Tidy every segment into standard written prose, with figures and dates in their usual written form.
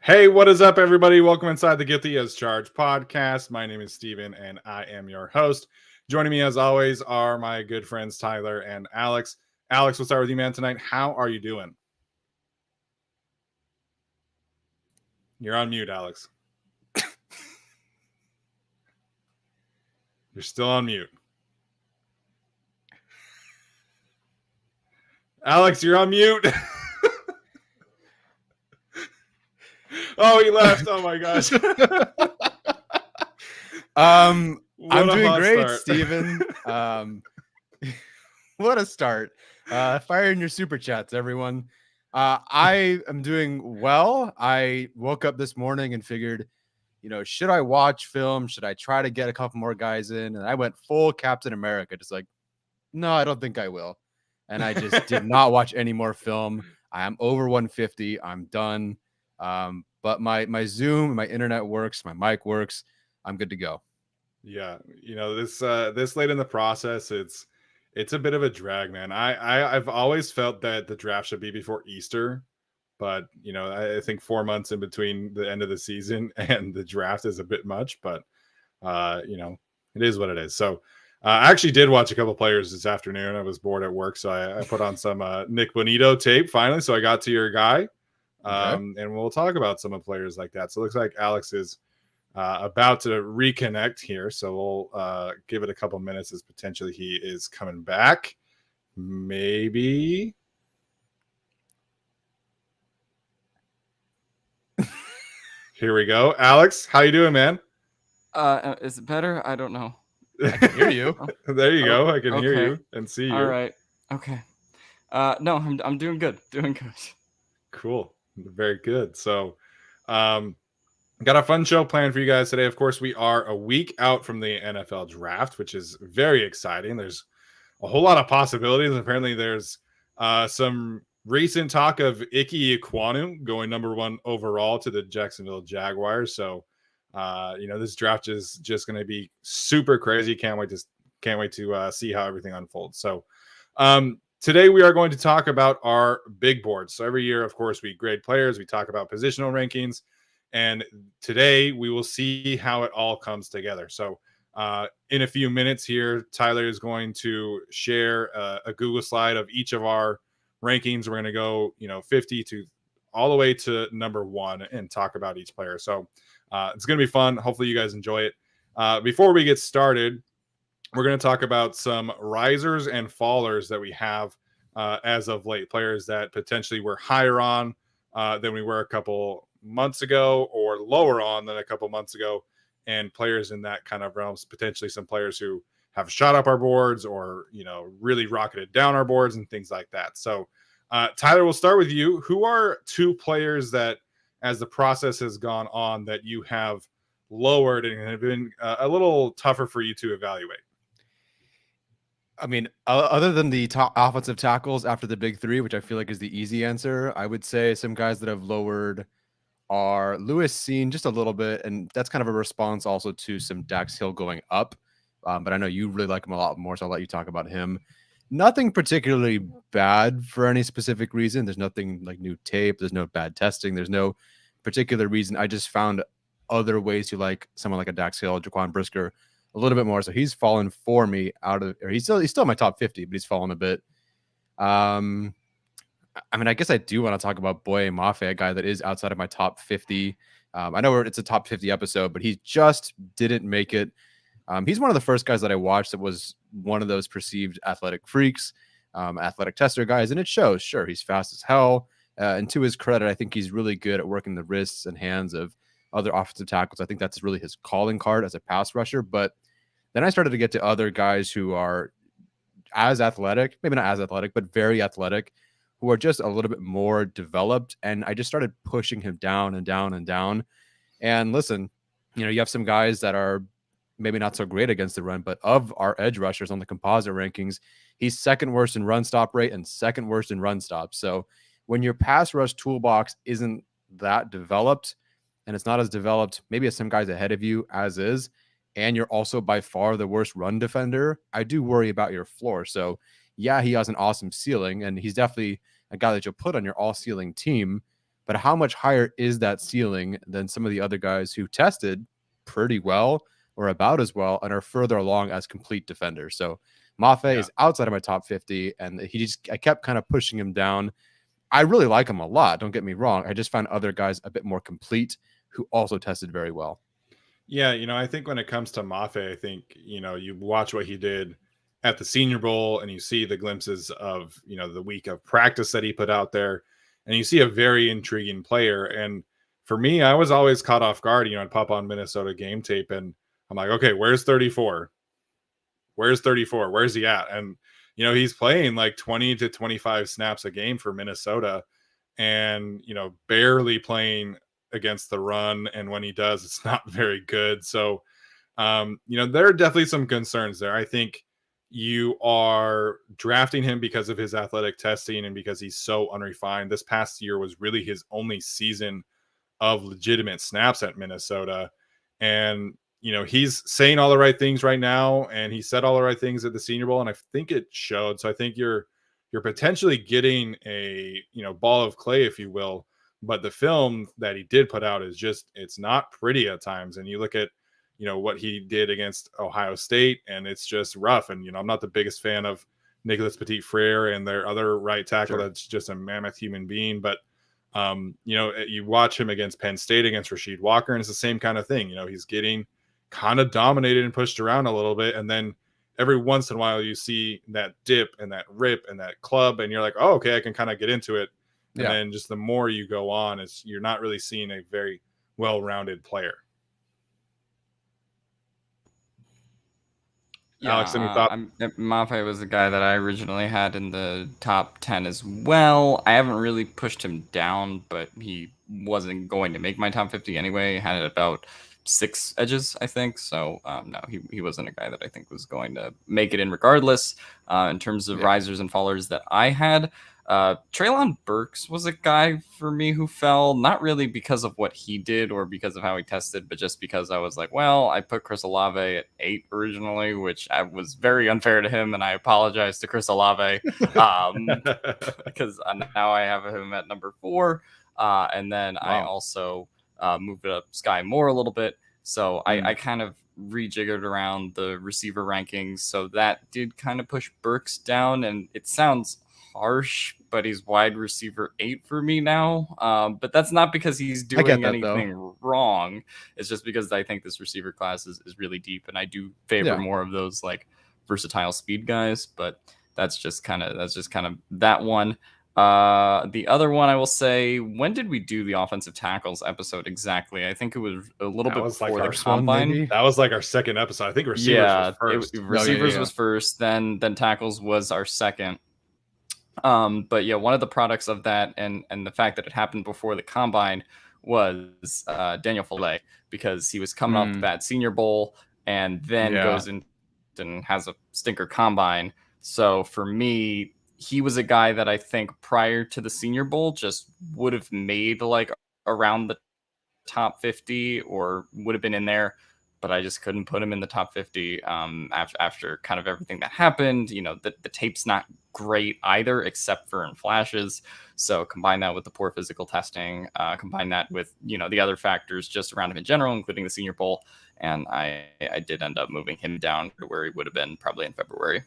Hey, what is up, everybody? Welcome inside the Guilty as Charged podcast. My name is Steven, and I am your host. Joining me, as always, are my good friends Tyler and Alex. Alex, we'll start with you, man, tonight. How are you doing? You're on mute, Alex. You're still on mute. Alex, you're on mute. Oh, he left. Oh, my gosh. I'm doing great, Steven. What a start. Fire in your super chats, everyone. I am doing well. I woke up this morning and figured, should I watch film? Should I try to get a couple more guys in? And I went full Captain America, just like, no, I don't think I will. And I just did not watch any more film. I am over 150. I'm done. But my Zoom, my internet works, my mic works. I'm good to go. Yeah, this late in the process, it's a bit of a drag, man. I've always felt that the draft should be before Easter, but I think 4 months in between the end of the season and the draft is a bit much, but it is what it is. So I actually did watch a couple players this afternoon. I was bored at work, so I put on some Nick Bonito tape finally. So I got to your guy. And we'll talk about some of players like that. So it looks like Alex is about to reconnect here. So we'll give it a couple minutes as potentially he is coming back. Maybe. Here we go. Alex, how you doing, man? Is it better? I don't know. I can hear you. There you go. I can hear you and see you. All right. Okay. No, I'm doing good. Doing good. Cool. Very good. So, got a fun show planned for you guys today. Of course, we are a week out from the NFL draft, which is very exciting. There's a whole lot of possibilities. Apparently, there's some recent talk of Ike Ekwonu going number 1 overall to the Jacksonville Jaguars. So, this draft is just going to be super crazy. Can't wait to see how everything unfolds. So, today, we are going to talk about our big boards. So every year, of course, we grade players. We talk about positional rankings. And today, we will see how it all comes together. So in a few minutes here, Tyler is going to share a Google slide of each of our rankings. We're going to go, 50 to all the way to number 1 and talk about each player. So it's going to be fun. Hopefully, you guys enjoy it. Before we get started, we're going to talk about some risers and fallers that we have as of late, players that potentially were higher on than we were a couple months ago or lower on than a couple months ago, and players in that kind of realms, potentially some players who have shot up our boards or, really rocketed down our boards and things like that. So, Tyler, we'll start with you. Who are 2 players that, as the process has gone on, that you have lowered and have been a little tougher for you to evaluate? I mean, other than the top offensive tackles after the big 3, which I feel like is the easy answer, I would say some guys that have lowered are Lewis Seen just a little bit, and that's kind of a response also to some Dax Hill going up. But I know you really like him a lot more, so I'll let you talk about him. Nothing particularly bad for any specific reason. There's nothing like new tape. There's no bad testing. There's no particular reason. I just found other ways to like someone like a Dax Hill, Jaquan Brisker a little bit more. So he's fallen for me out of, or he's still in my top 50, but he's fallen a bit. I mean, I guess I do want to talk about Boye Mafe, a guy that is outside of my top 50. I know it's a top 50 episode, but he just didn't make it. He's one of the first guys that I watched that was one of those perceived athletic freaks, athletic tester guys, and it shows. Sure, he's fast as hell. And to his credit, I think he's really good at working the wrists and hands of other offensive tackles. I think that's really his calling card as a pass rusher. But then I started to get to other guys who are as athletic, maybe not as athletic, but very athletic, who are just a little bit more developed. And I just started pushing him down and down and down. And listen, you have some guys that are maybe not so great against the run, but of our edge rushers on the composite rankings, he's second worst in run stop rate and second worst in run stops. So when your pass rush toolbox isn't that developed, and it's not as developed maybe as some guys ahead of you as is, and you're also by far the worst run defender, I do worry about your floor. So yeah, he has an awesome ceiling, and he's definitely a guy that you'll put on your all ceiling team. But how much higher is that ceiling than some of the other guys who tested pretty well or about as well and are further along as complete defenders? So Mafe is outside of my top 50, and I kept kind of pushing him down. I really like him a lot. Don't get me wrong. I just found other guys a bit more complete who also tested very well. Yeah, I think when it comes to Mafe, I think, you watch what he did at the Senior Bowl and you see the glimpses of, the week of practice that he put out there, and you see a very intriguing player. And for me, I was always caught off guard. I'd pop on Minnesota game tape and I'm like, okay, where's 34? Where's 34? Where's he at? And, he's playing like 20 to 25 snaps a game for Minnesota and, barely playing against the run. And when he does, it's not very good. So, there are definitely some concerns there. I think you are drafting him because of his athletic testing and because he's so unrefined. This past year was really his only season of legitimate snaps at Minnesota. And, he's saying all the right things right now. And he said all the right things at the Senior Bowl. And I think it showed. So I think you're potentially getting a, ball of clay, if you will. But the film that he did put out is just, it's not pretty at times. And you look at, what he did against Ohio State, and it's just rough. And, I'm not the biggest fan of Nicholas Petit-Frere and their other right tackle. Sure. That's just a mammoth human being. But, you watch him against Penn State, against Rasheed Walker, and it's the same kind of thing. He's getting kind of dominated and pushed around a little bit. And then every once in a while you see that dip and that rip and that club, and you're like, oh, okay, I can kind of get into it. And then just the more you go on, you're not really seeing a very well-rounded player. Yeah, Alex, any thoughts? Mafe was the guy that I originally had in the top 10 as well. I haven't really pushed him down, but he wasn't going to make my top 50 anyway. Had it about 6 edges, I think. So, no, he wasn't a guy that I think was going to make it in regardless. In terms of risers and fallers that I had, Treylon Burks was a guy for me who fell, not really because of what he did or because of how he tested, but just because I was like, well, I put Chris Olave at 8 originally, which was very unfair to him, and I apologize to Chris Olave because now I have him at number 4, and then I also moved up Sky Moore a little bit, so I kind of rejiggered around the receiver rankings, so that did kind of push Burks down, and it sounds harsh, but he's wide receiver 8 for me now. But that's not because he's doing anything wrong. It's just because I think this receiver class is really deep, and I do favor more of those like versatile speed guys. But that's just kind of that one. The other one, I will say, when did we do the offensive tackles episode exactly? I think it was a little bit before the combine. That was like our second episode. I think receivers was first. Receivers was first, then tackles was our second. But yeah, one of the products of that and the fact that it happened before the combine was Daniel Fillet, because he was coming off that Senior Bowl and then goes in and has a stinker combine. So for me, he was a guy that I think prior to the Senior Bowl just would have made like around the top 50 or would have been in there. but I just couldn't put him in the top 50 after kind of everything that happened. You know, the tape's not great either, except for in flashes. So combine that with the poor physical testing, combine that with, you know, the other factors just around him in general, including the Senior Bowl. And I did end up moving him down to where he would have been probably in February.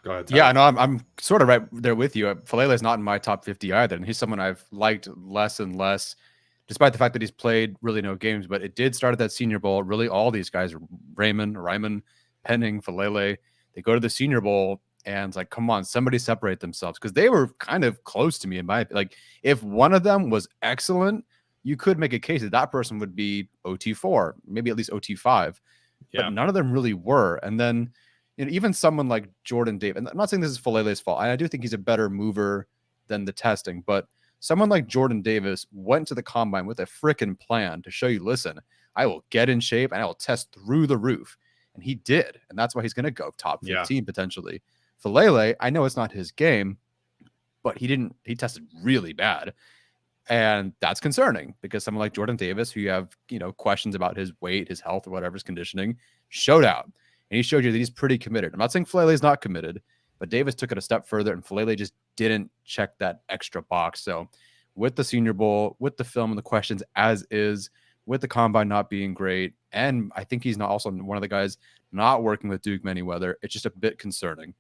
Go ahead, Yeah, Tyler. no, I'm sort of right there with you. Falele is not in my top 50 either, and he's someone I've liked less and less, despite the fact that he's played really no games. But it did start at that Senior Bowl. Really, all these guys, Ryman, Penning, Falele, they go to the Senior Bowl, and it's like, come on, somebody separate themselves, because they were kind of close to me in my, like, if one of them was excellent, you could make a case that that person would be OT4, maybe at least OT5, but none of them really were. And then, you know, even someone like Jordan Davis, and I'm not saying this is Falele's fault. I do think he's a better mover than the testing, but someone like Jordan Davis went to the combine with a freaking plan to show you, listen, I will get in shape and I will test through the roof. And he did. And that's why he's going to go top 15 potentially. Falele, I know it's not his game, but he tested really bad. And that's concerning because someone like Jordan Davis, who you have, you know, questions about his weight, his health, or whatever, his conditioning, showed out. And he showed you that he's pretty committed. I'm not saying Falele is not committed, but Davis took it a step further, and Falele just didn't check that extra box. So with the Senior Bowl, with the film and the questions as is, with the combine not being great, and I think he's not also one of the guys not working with Duke Manyweather, it's just a bit concerning.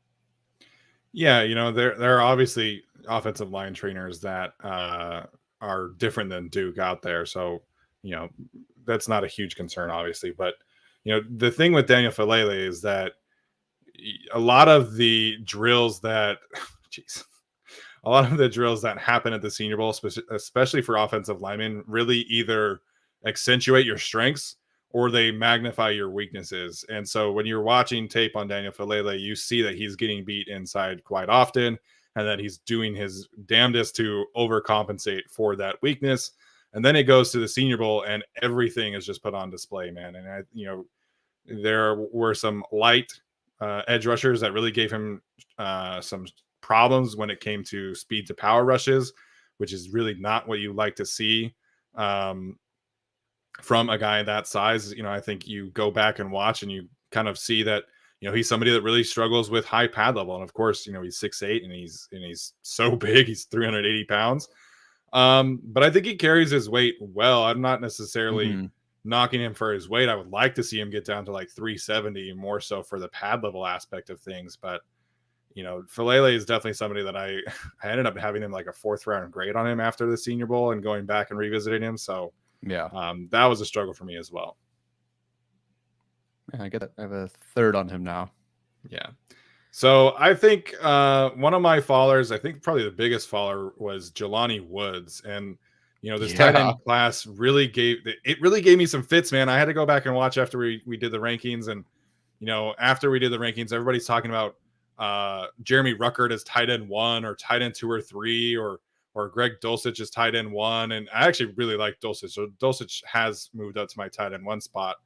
Yeah, you know, there are obviously offensive line trainers that are different than Duke out there. So, you know, that's not a huge concern, obviously. But, you know, the thing with Daniel Falele is that a lot of the drills that, jeez, a lot of the drills that happen at the Senior Bowl, especially for offensive linemen, really either accentuate your strengths or they magnify your weaknesses. And so when you're watching tape on Daniel Falele, you see that he's getting beat inside quite often and that he's doing his damnedest to overcompensate for that weakness. And then it goes to the Senior Bowl and everything is just put on display, man. And, you know, there were some light edge rushers that really gave him some problems when it came to speed to power rushes, which is really not what you like to see from a guy that size. You know, I think you go back and watch and you kind of see that, you know, he's somebody that really struggles with high pad level. And of course, you know, he's 6'8" and he's so big, he's 380 pounds. But I think he carries his weight well. I'm not necessarily knocking him for his weight. I would like to see him get down to like 370 more so for the pad level aspect of things. But, you know, Falele is definitely somebody that I ended up having him like a 4th round grade on him after the Senior Bowl and going back and revisiting him. So yeah, that was a struggle for me as well. Yeah, I get it. I have a 3rd on him now. Yeah. So I think one of my fallers, I think probably the biggest faller was Jelani Woods. And, you know, this tight end class really gave me some fits, man. I had to go back and watch after we did the rankings. And, you know, after we did the rankings, everybody's talking about Jeremy Ruckert as tight end 1 or tight end 2 or 3 or Greg Dulcich as tight end 1. And I actually really like Dulcich. So Dulcich has moved up to my tight end 1 spot.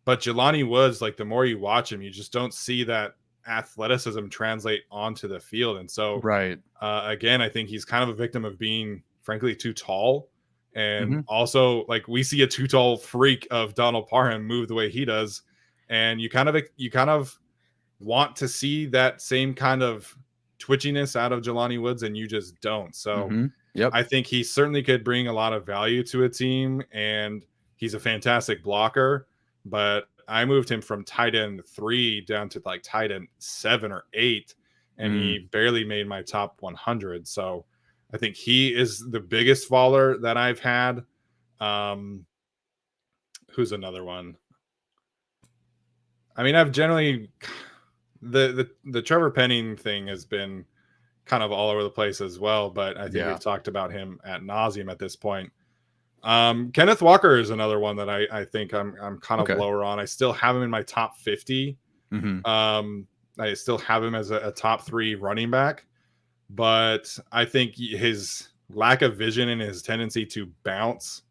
But Jelani Woods, like the more you watch him, you just don't see that athleticism translate onto the field. And so, again, I think he's kind of a victim of being, frankly, too tall. And also, like, we see a too tall freak of Donald Parham move the way he does. And you kind of want to see that same kind of twitchiness out of Jelani Woods, and you just don't. So I think he certainly could bring a lot of value to a team, and he's a fantastic blocker. But I moved him from tight end 3 down to like tight end 7 or 8, and he barely made my top 100. So I think he is the biggest faller that I've had. Who's another one? I mean, I've generally the Trevor Penning thing has been kind of all over the place as well, but I think we've talked about him ad nauseum at this point. Kenneth Walker is another one that I think I'm kind of lower on. I still have him in my top 50. I still have him as a top 3 running back, but I think his lack of vision and his tendency to bounce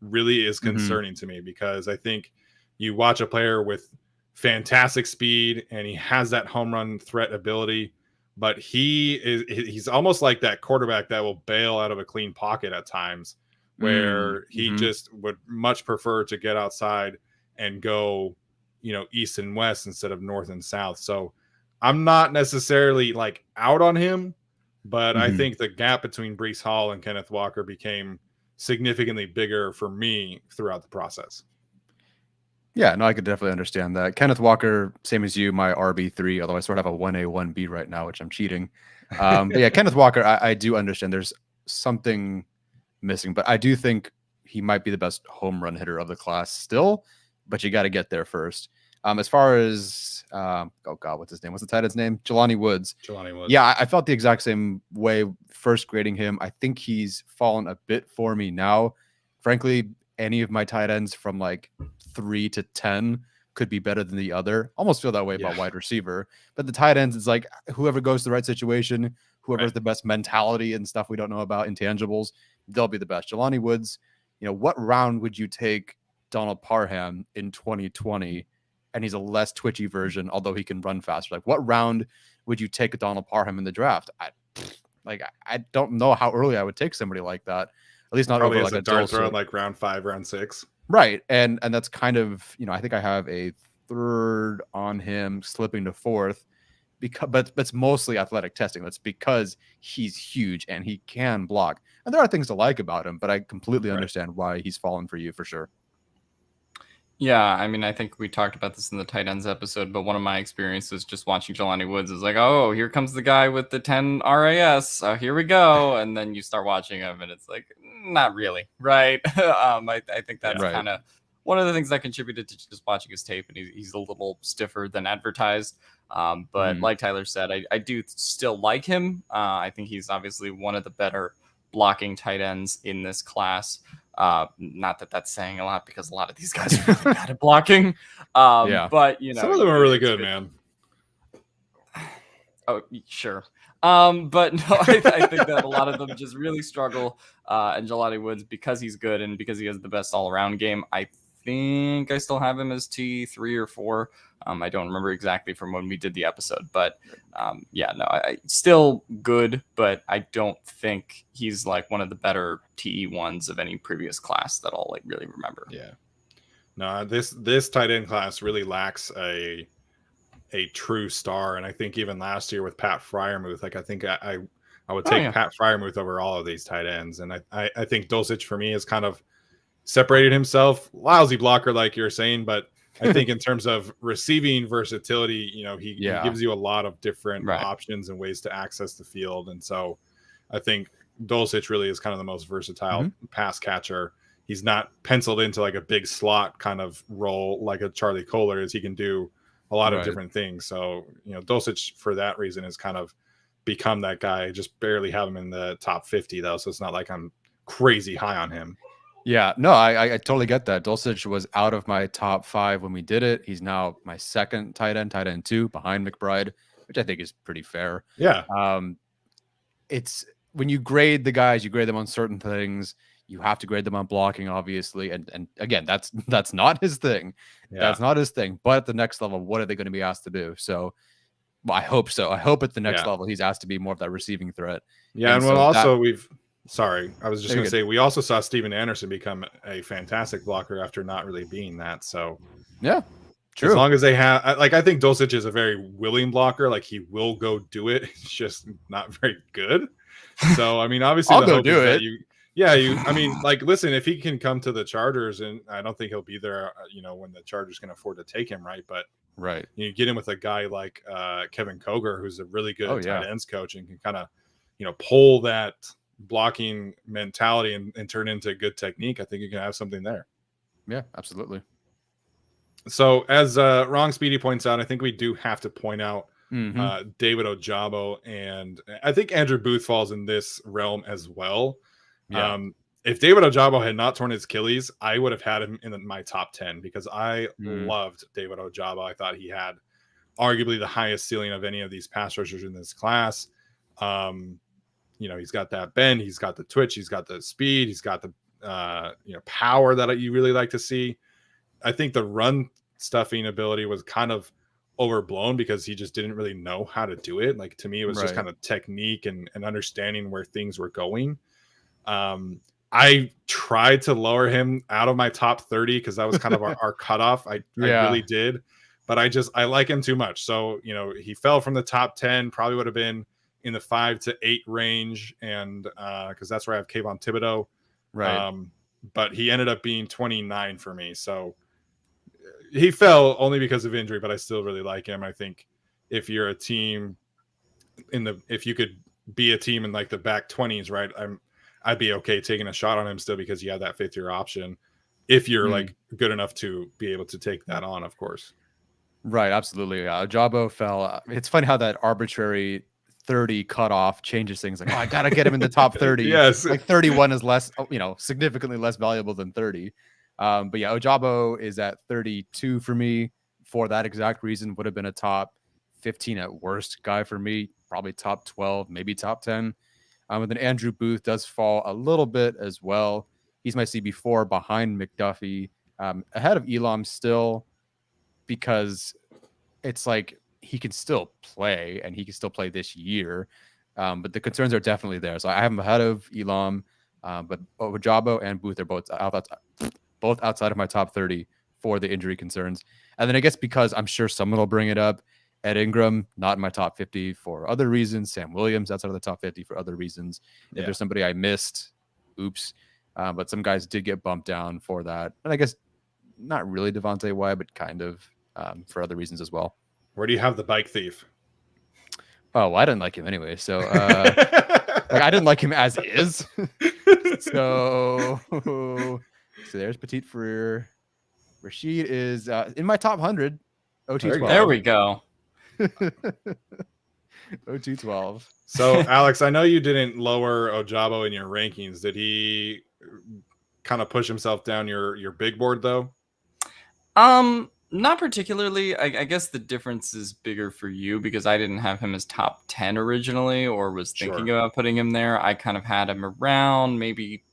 really is concerning to me, because I think you watch a player with fantastic speed and he has that home run threat ability, but he's almost like that quarterback that will bail out of a clean pocket at times, where he Mm-hmm. just would much prefer to get outside and go, east and west instead of north and south. So I'm not necessarily like out on him, but I Mm-hmm. think the gap between Breece Hall and Kenneth Walker became significantly bigger for me throughout the process. Yeah, no, I could definitely understand that. Kenneth Walker, same as you, my RB3, although I sort of have a 1A, 1B right now, which I'm cheating. But yeah, Kenneth Walker, I do understand there's something missing, but I do think he might be the best home run hitter of the class still, but you got to get there first. As far as, oh God, what's his name? What's the tight end's name? Jelani Woods. Jelani Woods. Yeah, I felt the exact same way first grading him. I think he's fallen a bit for me now. Frankly, any of my tight ends from like 3 to 10 could be better than the other. Almost feel that way about wide receiver. But the tight ends, it's like whoever goes to the right situation, whoever has the best mentality and stuff we don't know about, intangibles, they'll be the best. Jelani Woods, what round would you take Donald Parham in 2020? And he's a less twitchy version, although he can run faster. Like, what round would you take Donald Parham in the draft? I don't know how early I would take somebody like that. At least not Probably over as like a dart throw, like round 5, round 6. Right. And that's kind of, I think I have a 3rd on him slipping to 4th but it's mostly athletic testing. That's because he's huge and he can block. And there are things to like about him, but I completely understand why he's fallen for you for sure. Yeah, I mean, I think we talked about this in the tight ends episode, but one of my experiences just watching Jelani Woods is like, oh, here comes the guy with the 10 RAS. Here we go. And then you start watching him and it's like, not really, right? I think that's kind of one of the things that contributed to just watching his tape, and he's a little stiffer than advertised. But like Tyler said, I do still like him. I think he's obviously one of the better blocking tight ends in this class. Not that that's saying a lot because a lot of these guys are really bad at blocking. But some of them are really good, man. Oh, sure. But no, I think that a lot of them just really struggle. And Jelani Woods, because he's good and because he has the best all-around game, I think I still have him as T3 or 4. I don't remember exactly from when we did the episode, but I still good, but I don't think he's like one of the better TE1s of any previous class that I'll like really remember. Yeah. No, this tight end class really lacks a true star, and I think even last year with Pat Freiermuth, like I think I would take Pat Freiermuth over all of these tight ends, and I think Dulcich for me has kind of separated himself. Lousy blocker, like you're saying, but I think in terms of receiving versatility, he gives you a lot of different options and ways to access the field, and so I think Dulcich really is kind of the most versatile pass catcher. He's not penciled into like a big slot kind of role like a Charlie Kohler is. He can do a lot of different things. So, Dulcich for that reason has kind of become that guy. I just barely have him in the top 50 though. So it's not like I'm crazy high on him. Yeah, no, I totally get that. Dulcich was out of my top 5 when we did it. He's now my 2nd tight end 2 behind McBride, which I think is pretty fair. Yeah. It's when you grade the guys, you grade them on certain things. You have to grade them on blocking, obviously. And again, that's not his thing. Yeah. That's not his thing. But at the next level, what are they going to be asked to do? So I hope so. I hope at the next level, he's asked to be more of that receiving threat. Yeah. And I was just going to say, we also saw Steven Anderson become a fantastic blocker after not really being that. So yeah, true. As long as they have, I think Dulcich is a very willing blocker. Like he will go do it. It's just not very good. So, I mean, obviously I'll go do it. I mean, like, listen, if he can come to the Chargers, and I don't think he'll be there, when the Chargers can afford to take him, right? But you get him with a guy like Kevin Koger, who's a really good tight ends coach and can kind of, pull that blocking mentality and turn into good technique. I think you can have something there. Yeah, absolutely. So as Wrong Speedy points out, I think we do have to point out David Ojabo, and I think Andrew Booth falls in this realm as well. Yeah. If David Ojabo had not torn his Achilles, I would have had him in my top 10 because I loved David Ojabo. I thought he had arguably the highest ceiling of any of these pass rushers in this class. He's got that bend, he's got the twitch, he's got the speed, he's got the power that you really like to see. I think the run stuffing ability was kind of overblown because he just didn't really know how to do it. Like, to me, it was just kind of technique and understanding where things were going. I tried to lower him out of my top 30 because that was kind of our cutoff. I really did, but I like him too much. So, you know, he fell from the top 10, probably would have been in the 5 to 8 range. And because that's where I have Kayvon Thibodeau. Right. But he ended up being 29 for me. So he fell only because of injury, but I still really like him. I think if you're a team if you could be a team in like the back 20s, right? I'd be okay taking a shot on him still because you have that 5th year option if you're like good enough to be able to take that on, of course. Right, absolutely. Jabo fell. It's funny how that arbitrary 30 cutoff changes things. Like, oh, I gotta get him in the top 30. Yes, like 31 is less, significantly less valuable than 30. But yeah, Ojabo is at 32 for me for that exact reason. Would have been a top 15 at worst guy for me, probably top 12, maybe top 10. And then Andrew Booth does fall a little bit as well. He's my CB4 behind McDuffie, ahead of Elam still, because it's like he can still play and he can still play this year. But the concerns are definitely there. So I have him ahead of Elam, but Ojabo and Booth are both outside of my top 30 for the injury concerns. And then I guess because I'm sure someone will bring it up, Ed Ingram, not in my top 50 for other reasons. Sam Williams, outside of the top 50 for other reasons. If there's somebody I missed, oops. But some guys did get bumped down for that. And I guess not really Devontae Wyatt, but kind of for other reasons as well. Where do you have the bike thief? Oh, well, I didn't like him anyway. So I didn't like him as is. so there's Petit Frere. Rashid is in my top 100. OT12. There we go. 0212. So, Alex, I know you didn't lower Ojabo in your rankings. Did he kind of push himself down your big board though? Not particularly. I guess the difference is bigger for you because I didn't have him as top 10 originally or was thinking about putting him there. I kind of had him around, maybe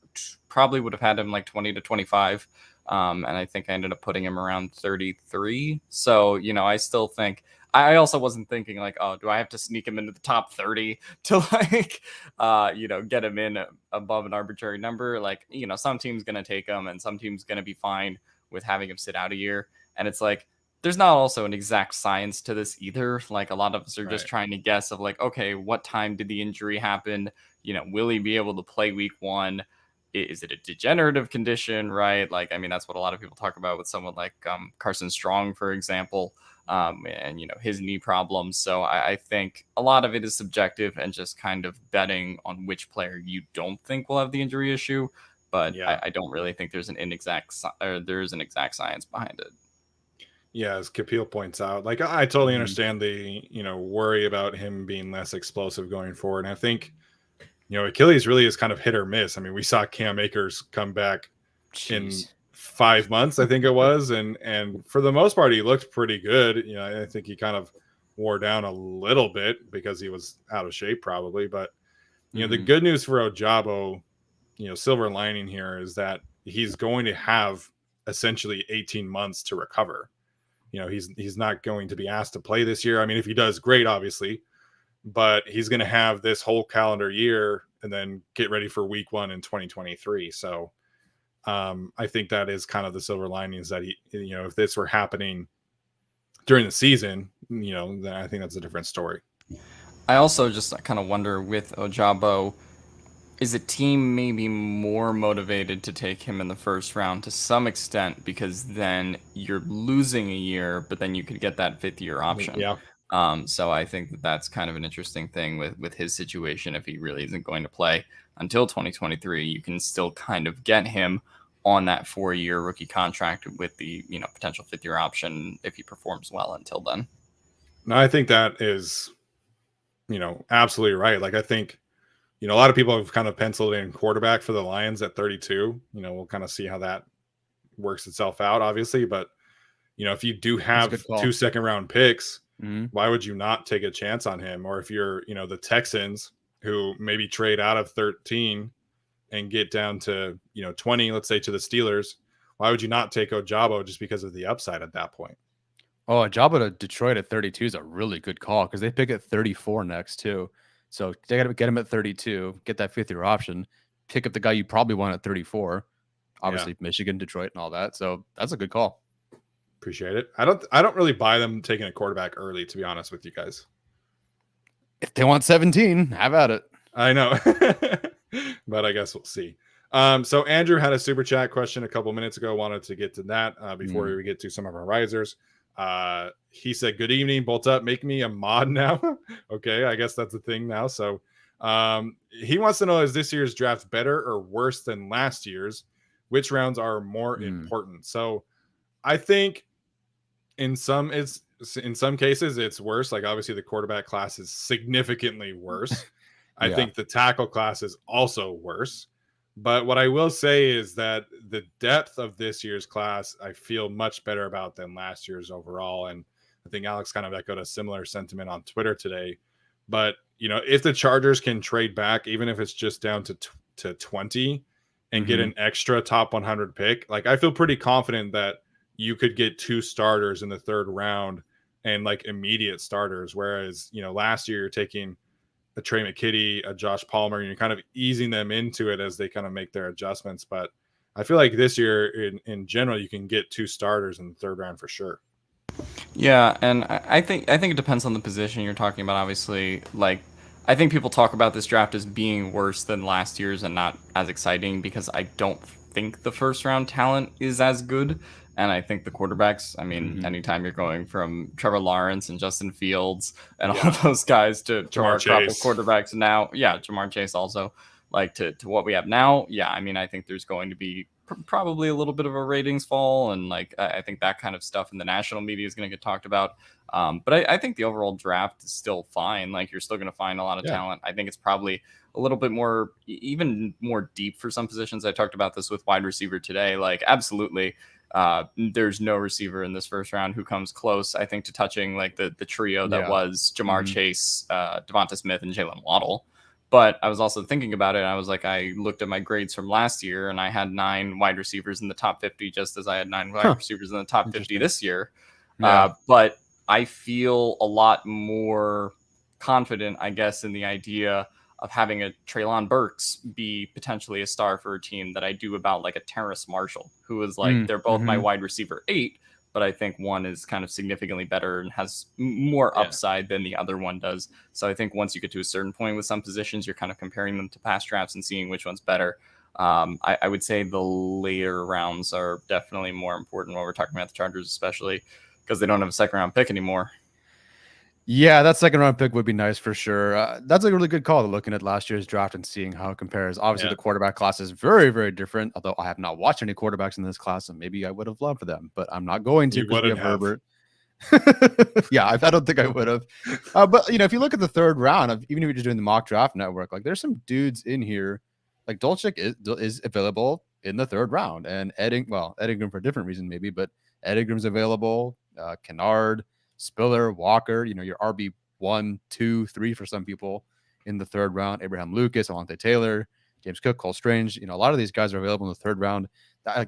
probably would have had him like 20 to 25. And I think I ended up putting him around 33. So, I still think I also wasn't thinking like, oh, do I have to sneak him into the top 30 to like, get him in above an arbitrary number? Like, some team's going to take him and some team's going to be fine with having him sit out a year. And it's like, there's not also an exact science to this either. Like a lot of us are just trying to guess of like, okay, what time did the injury happen? Will he be able to play week 1? Is it a degenerative condition, right? Like, I mean, that's what a lot of people talk about with someone like Carson Strong, for example, and, his knee problems. So I think a lot of it is subjective and just kind of betting on which player you don't think will have the injury issue. But I don't really think there's an exact science behind it. Yeah, as Kapil points out, like I totally understand the worry about him being less explosive going forward. And I think Achilles really is kind of hit or miss. I mean, we saw Cam Akers come back in 5 months, I think it was, and for the most part, he looked pretty good. I think he kind of wore down a little bit because he was out of shape, probably. But the good news for Ojabo, silver lining here is that he's going to have essentially 18 months to recover. He's not going to be asked to play this year. I mean, if he does, great, obviously, but he's going to have this whole calendar year and then get ready for week 1 in 2023. So I think that is kind of the silver linings that if this were happening during the season, then I think that's a different story. I also just kind of wonder with Ojabo, is a team maybe more motivated to take him in the first round to some extent because then you're losing a year, but then you could get that 5th year option. Yeah. So I think that's kind of an interesting thing with his situation. If he really isn't going to play until 2023, you can still kind of get him on that 4-year rookie contract with the potential 5th year option if he performs well until then. No, I think that is absolutely right. Like I think a lot of people have kind of penciled in quarterback for the Lions at 32. We'll kind of see how that works itself out, obviously. But, if you do have 2 second-round picks, why would you not take a chance on him? Or if you're, the Texans who maybe trade out of 13 and get down to, 20, let's say to the Steelers, why would you not take Ojabo just because of the upside at that point? Oh, Ojabo to Detroit at 32 is a really good call because they pick at 34 next, too. So they got to get him at 32, get that 5th year option. pick up the guy you probably want at 34. Obviously, Michigan, Detroit, and all that. So that's a good call. Appreciate it. I don't really buy them taking a quarterback early, to be honest with you guys. If they want 17, have at it. I know, but I guess we'll see. So Andrew had a super chat question a couple minutes ago. Wanted to get to that before we get to some of our risers. He said, "Good evening, bolt up. Make me a mod now." Okay, I guess that's a thing now. So he wants to know: is this year's draft better or worse than last year's? Which rounds are more important? So I think in some cases it's worse. Like obviously the quarterback class is significantly worse. I think the tackle class is also worse. But what I will say is that the depth of this year's class, I feel much better about than last year's overall. And I think Alex kind of echoed a similar sentiment on Twitter today. But, you know, if the Chargers can trade back, even if it's just down to 20 and get an extra top 100 pick, like I feel pretty confident that you could get 2 starters in the 3rd round and like immediate starters. Whereas, you know, last year you're taking a Trey McKitty, a Josh Palmer, and you're kind of easing them into it as they kind of make their adjustments. But I feel like this year in general, you can get 2 starters in the 3rd round for sure. Yeah, and I think it depends on the position you're talking about. Obviously, like I think people talk about this draft as being worse than last year's and not as exciting because I don't think the 1st round talent is as good. And I think the quarterbacks, I mean, anytime you're going from Trevor Lawrence and Justin Fields and all those guys to our crop of quarterbacks now, Jamar Chase also, like to what we have now, I mean, I think there's going to be probably a little bit of a ratings fall, and like I think that kind of stuff in the national media is going to get talked about. But I think the overall draft is still fine. Like you're still going to find a lot of talent. I think it's probably a little bit more, even more deep for some positions. I talked about this with wide receiver today. Like absolutely. There's no receiver in this 1st round who comes close, I think, to touching like the trio that was Jamar Chase, Devonta Smith, and Jalen Waddle. But I was also thinking about it. And I was like, I looked at my grades from last year, and I had 9 wide receivers in the top 50, just as I had 9 wide receivers in the top 50 this year. But I feel a lot more confident, I guess, in the idea of having a Treylon Burks be potentially a star for a team that I do about like a Terrace Marshall, who is like, they're both my wide receiver 8, but I think one is kind of significantly better and has more upside than the other one does. So I think once you get to a certain point with some positions, you're kind of comparing them to past drafts and seeing which one's better. I would say the later rounds are definitely more important when we're talking about the Chargers, especially because they don't have a 2nd round pick anymore. Yeah, that 2nd round pick would be nice for sure. That's a really good call, looking at last year's draft and seeing how it compares. Obviously, the quarterback class is very, very different, although I have not watched any quarterbacks in this class, and maybe I would have loved them, but I'm not going to because we have Herbert. I don't think I would have. But, you know, if you look at the 3rd round, even if you're just doing the mock draft network, like there's some dudes in here, like Dolchik is available in the 3rd round, and Ed Ingram for a different reason maybe, but Ed Ingram's available, Kennard, Spiller, Walker, you know, your RB 1, 2, 3 for some people in the 3rd round. Abraham Lucas, Alontae Taylor, James Cook, Cole Strange. You know, a lot of these guys are available in the 3rd round.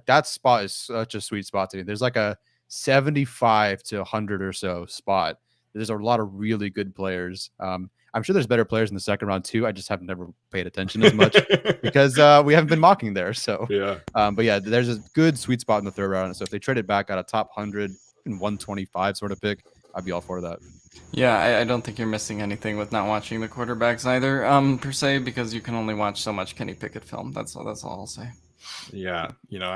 That spot is such a sweet spot to me. There's like a 75 to 100 or so spot. There's a lot of really good players. I'm sure there's better players in the 2nd round too. I just have never paid attention as much because we haven't been mocking there. So but there's a good sweet spot in the 3rd round. So if they trade it back at a top 100 and 125 sort of pick, I'd be all for that. Yeah, I don't think you're missing anything with not watching the quarterbacks either, per se, because you can only watch so much Kenny Pickett film. That's all I'll say. Yeah, you know,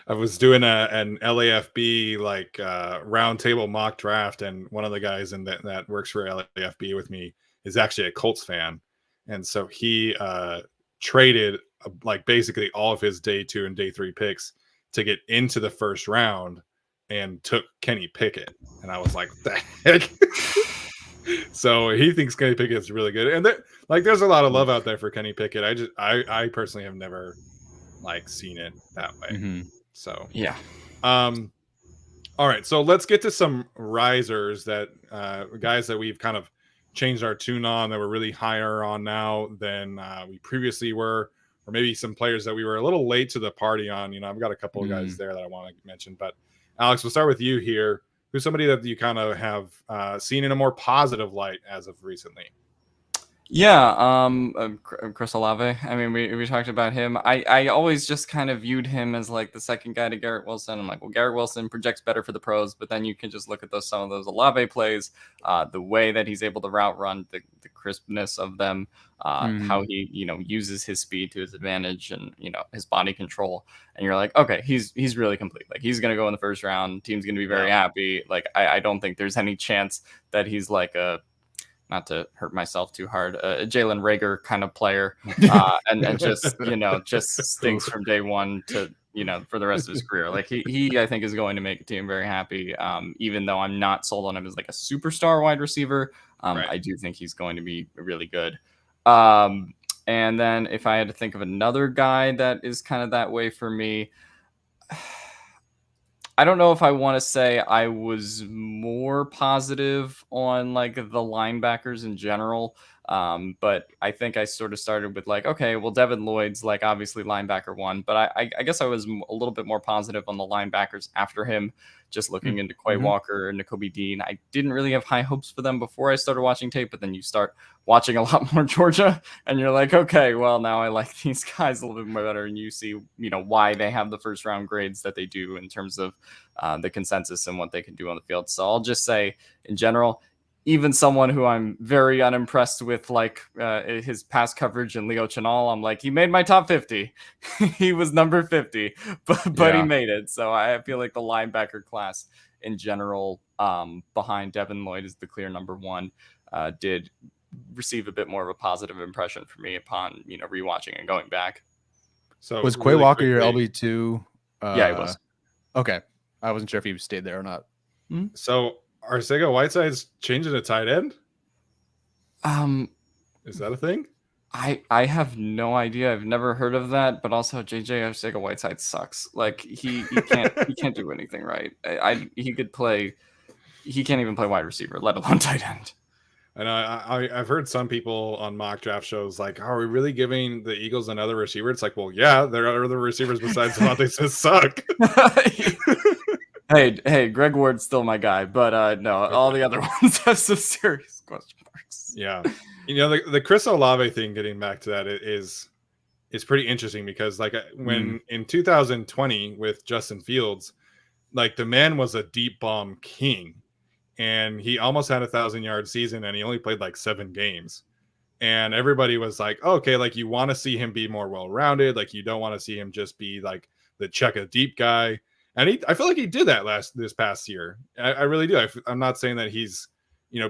I was doing an LAFB like roundtable mock draft, and one of the guys in that works for LAFB with me is actually a Colts fan, and so he traded like basically all of his day 2 and day 3 picks to get into the 1st round and took Kenny Pickett, and I was like, what the heck? So he thinks Kenny Pickett is really good, and there's a lot of love out there for Kenny Pickett. I personally have never like seen it that way. So all right, so let's get to some risers that guys that we've kind of changed our tune on, that we're really higher on now than we previously were, or maybe some players that we were a little late to the party on. You know, I've got a couple of guys there that I want to mention, but Alex, we'll start with you here. Who's somebody that you kind of have seen in a more positive light as of recently? Yeah, Chris Olave. I mean, we talked about him. I always just kind of viewed him as like the second guy to Garrett Wilson. I'm like, well, Garrett Wilson projects better for the pros, but then you can just look at some of those Olave plays, the way that he's able to route run, the crispness of them, how he uses his speed to his advantage, and his body control. And you're like, okay, he's really complete. Like he's gonna go in the first round. Team's gonna be very happy. Like I don't think there's any chance that he's like a, not to hurt myself too hard, a Jalen Reagor kind of player, and just just stinks from day one to for the rest of his career. Like he I think is going to make a team very happy. Even though I'm not sold on him as like a superstar wide receiver, Right. I do think he's going to be really good. And then if I had to think of another guy that is kind of that way for me, I don't know if I want to say I was more positive on like the linebackers in general. But I think I sort of started with like, okay, well, Devin Lloyd's like obviously linebacker one, but I guess I was a little bit more positive on the linebackers after him, just looking into Quay Walker and Nakobe Dean. I didn't really have high hopes for them before I started watching tape, but then you start watching a lot more Georgia and you're like, okay, well, now I like these guys a little bit more better. And you see, why they have the first round grades that they do in terms of the consensus and what they can do on the field. So I'll just say in general, even someone who I'm very unimpressed with, like his pass coverage and Leo Chenal, I'm like, he made my top 50. He was number 50, but he made it. So I feel like the linebacker class in general, behind Devin Lloyd is the clear number one, did receive a bit more of a positive impression for me upon rewatching and going back. So was Quay Walker your LB2? Yeah, he was. Okay, I wasn't sure if he stayed there or not. So Arcega-Whiteside's changing to tight end? Is that a thing? I have no idea. I've never heard of that, but also JJ Arcega-Whiteside sucks. Like he can't do anything right. He can't even play wide receiver, let alone tight end. And I've heard some people on mock draft shows like, are we really giving the Eagles another receiver? It's like, well, yeah, there are other receivers besides Devontae Smith suck. Hey, Greg Ward's still my guy, but no, all the other ones have some serious question marks. Yeah, the Chris Olave thing. Getting back to that is pretty interesting because like when in 2020 with Justin Fields, like the man was a deep bomb king, and he almost had 1,000-yard season, and he only played like 7 games, and everybody was like, okay, like you want to see him be more well-rounded, like you don't want to see him just be like the check a deep guy. And I feel like he did that this past year. I really do. I'm not saying that he's,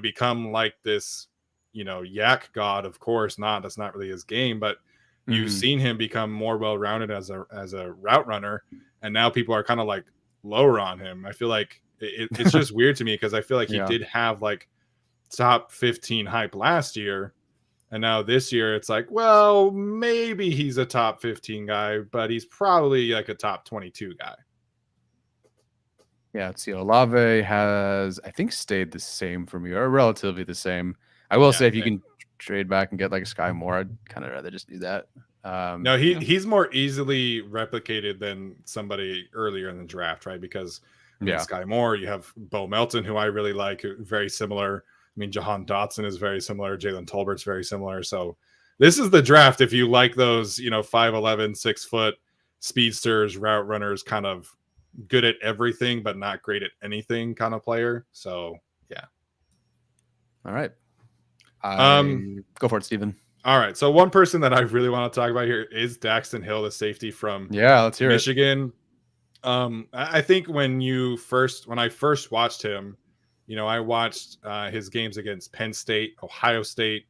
become like this, yak god. Of course not. That's not really his game. But you've seen him become more well-rounded as a route runner, and now people are kind of like lower on him. I feel like it's just weird to me because I feel like he did have like top 15 hype last year, and now this year it's like, well, maybe he's a top 15 guy, but he's probably like a top 22 guy. Yeah, let's see. Olave has, I think, stayed the same for me, or relatively the same. I will say if you can trade back and get like a Sky Moore, I'd kind of rather just do that. No, he's more easily replicated than somebody earlier in the draft, right? Because Sky Moore, you have Bo Melton, who I really like, very similar. I mean, Jahan Dotson is very similar. Jalen Tolbert's very similar. So this is the draft if you like those, 5'11", 6 foot speedsters, route runners, kind of good at everything but not great at anything kind of player. So yeah. All right. Go for it, Steven. All right. So one person that I really want to talk about here is Daxton Hill, the safety from let's hear Michigan. I think when I first watched him, I watched his games against Penn State, Ohio State,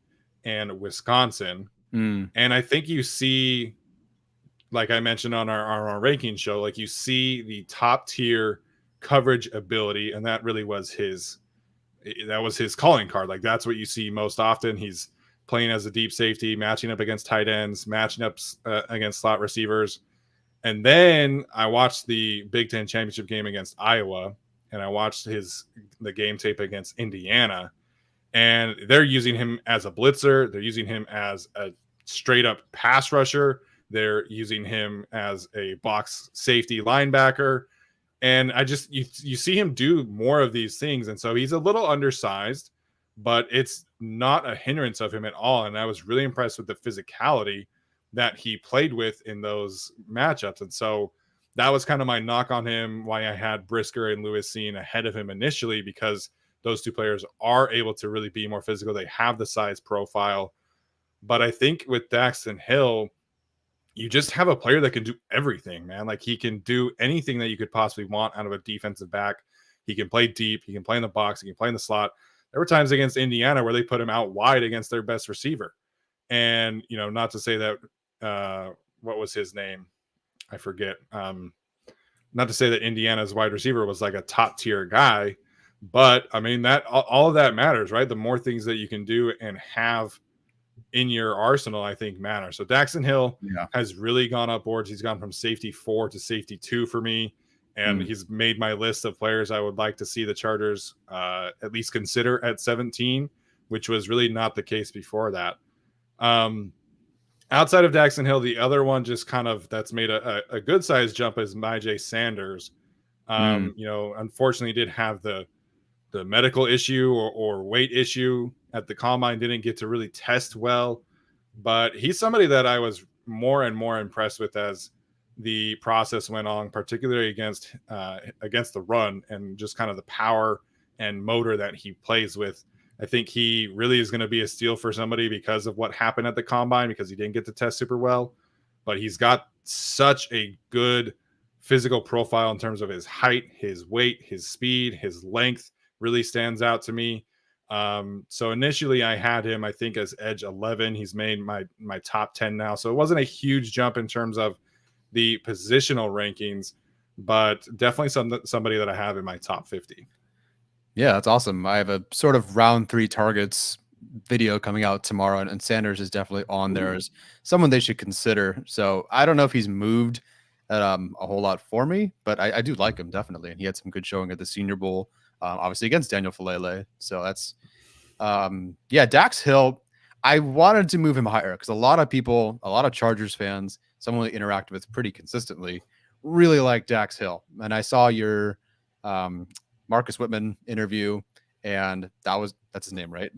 and Wisconsin. And I think you see, like I mentioned on our ranking show, like you see the top tier coverage ability, and that really was his calling card. Like that's what you see most often. He's playing as a deep safety, matching up against tight ends, matching up against slot receivers. And then I watched the Big Ten championship game against Iowa, and I watched the game tape against Indiana, and they're using him as a blitzer. They're using him as a straight up pass rusher. They're using him as a box safety linebacker. And you see him do more of these things. And so he's a little undersized, but it's not a hindrance of him at all. And I was really impressed with the physicality that he played with in those matchups. And so that was kind of my knock on him, why I had Brisker and Lewis Seen ahead of him initially, because those two players are able to really be more physical. They have the size profile. But I think with Daxton Hill, you just have a player that can do everything, man. Like he can do anything that you could possibly want out of a defensive back. He can play deep. He can play in the box. He can play in the slot. There were times against Indiana where they put him out wide against their best receiver. And, not to say that, what was his name? I forget. Not to say that Indiana's wide receiver was like a top tier guy, but I mean, that all of that matters, right? The more things that you can do and have in your arsenal, I think matter. So Daxton Hill has really gone up boards. He's gone from safety 4 to safety 2 for me. And he's made my list of players I would like to see the Chargers at least consider at 17, which was really not the case before that. Outside of Daxton Hill, the other one just kind of that's made a good sized jump is Myjai Sanders. Unfortunately did have the medical issue or weight issue at the combine, didn't get to really test well, but he's somebody that I was more and more impressed with as the process went on, particularly against the run and just kind of the power and motor that he plays with. I think he really is going to be a steal for somebody because of what happened at the combine, because he didn't get to test super well, but he's got such a good physical profile in terms of his height, his weight, his speed, his length really stands out to me. So initially I had him, I think, as edge 11. He's made my top 10 now. So it wasn't a huge jump in terms of the positional rankings, but definitely somebody that I have in my top 50. Yeah, that's awesome. I have a sort of round 3 targets video coming out tomorrow, and Sanders is definitely on there as someone they should consider. So I don't know if he's moved a whole lot for me, but I do like him definitely. And he had some good showing at the Senior Bowl, obviously against Daniel Falele. So that's, Dax Hill. I wanted to move him higher because a lot of Chargers fans, someone we interact with pretty consistently, really like Dax Hill. And I saw your Marcus Whitman interview, and that's his name, right?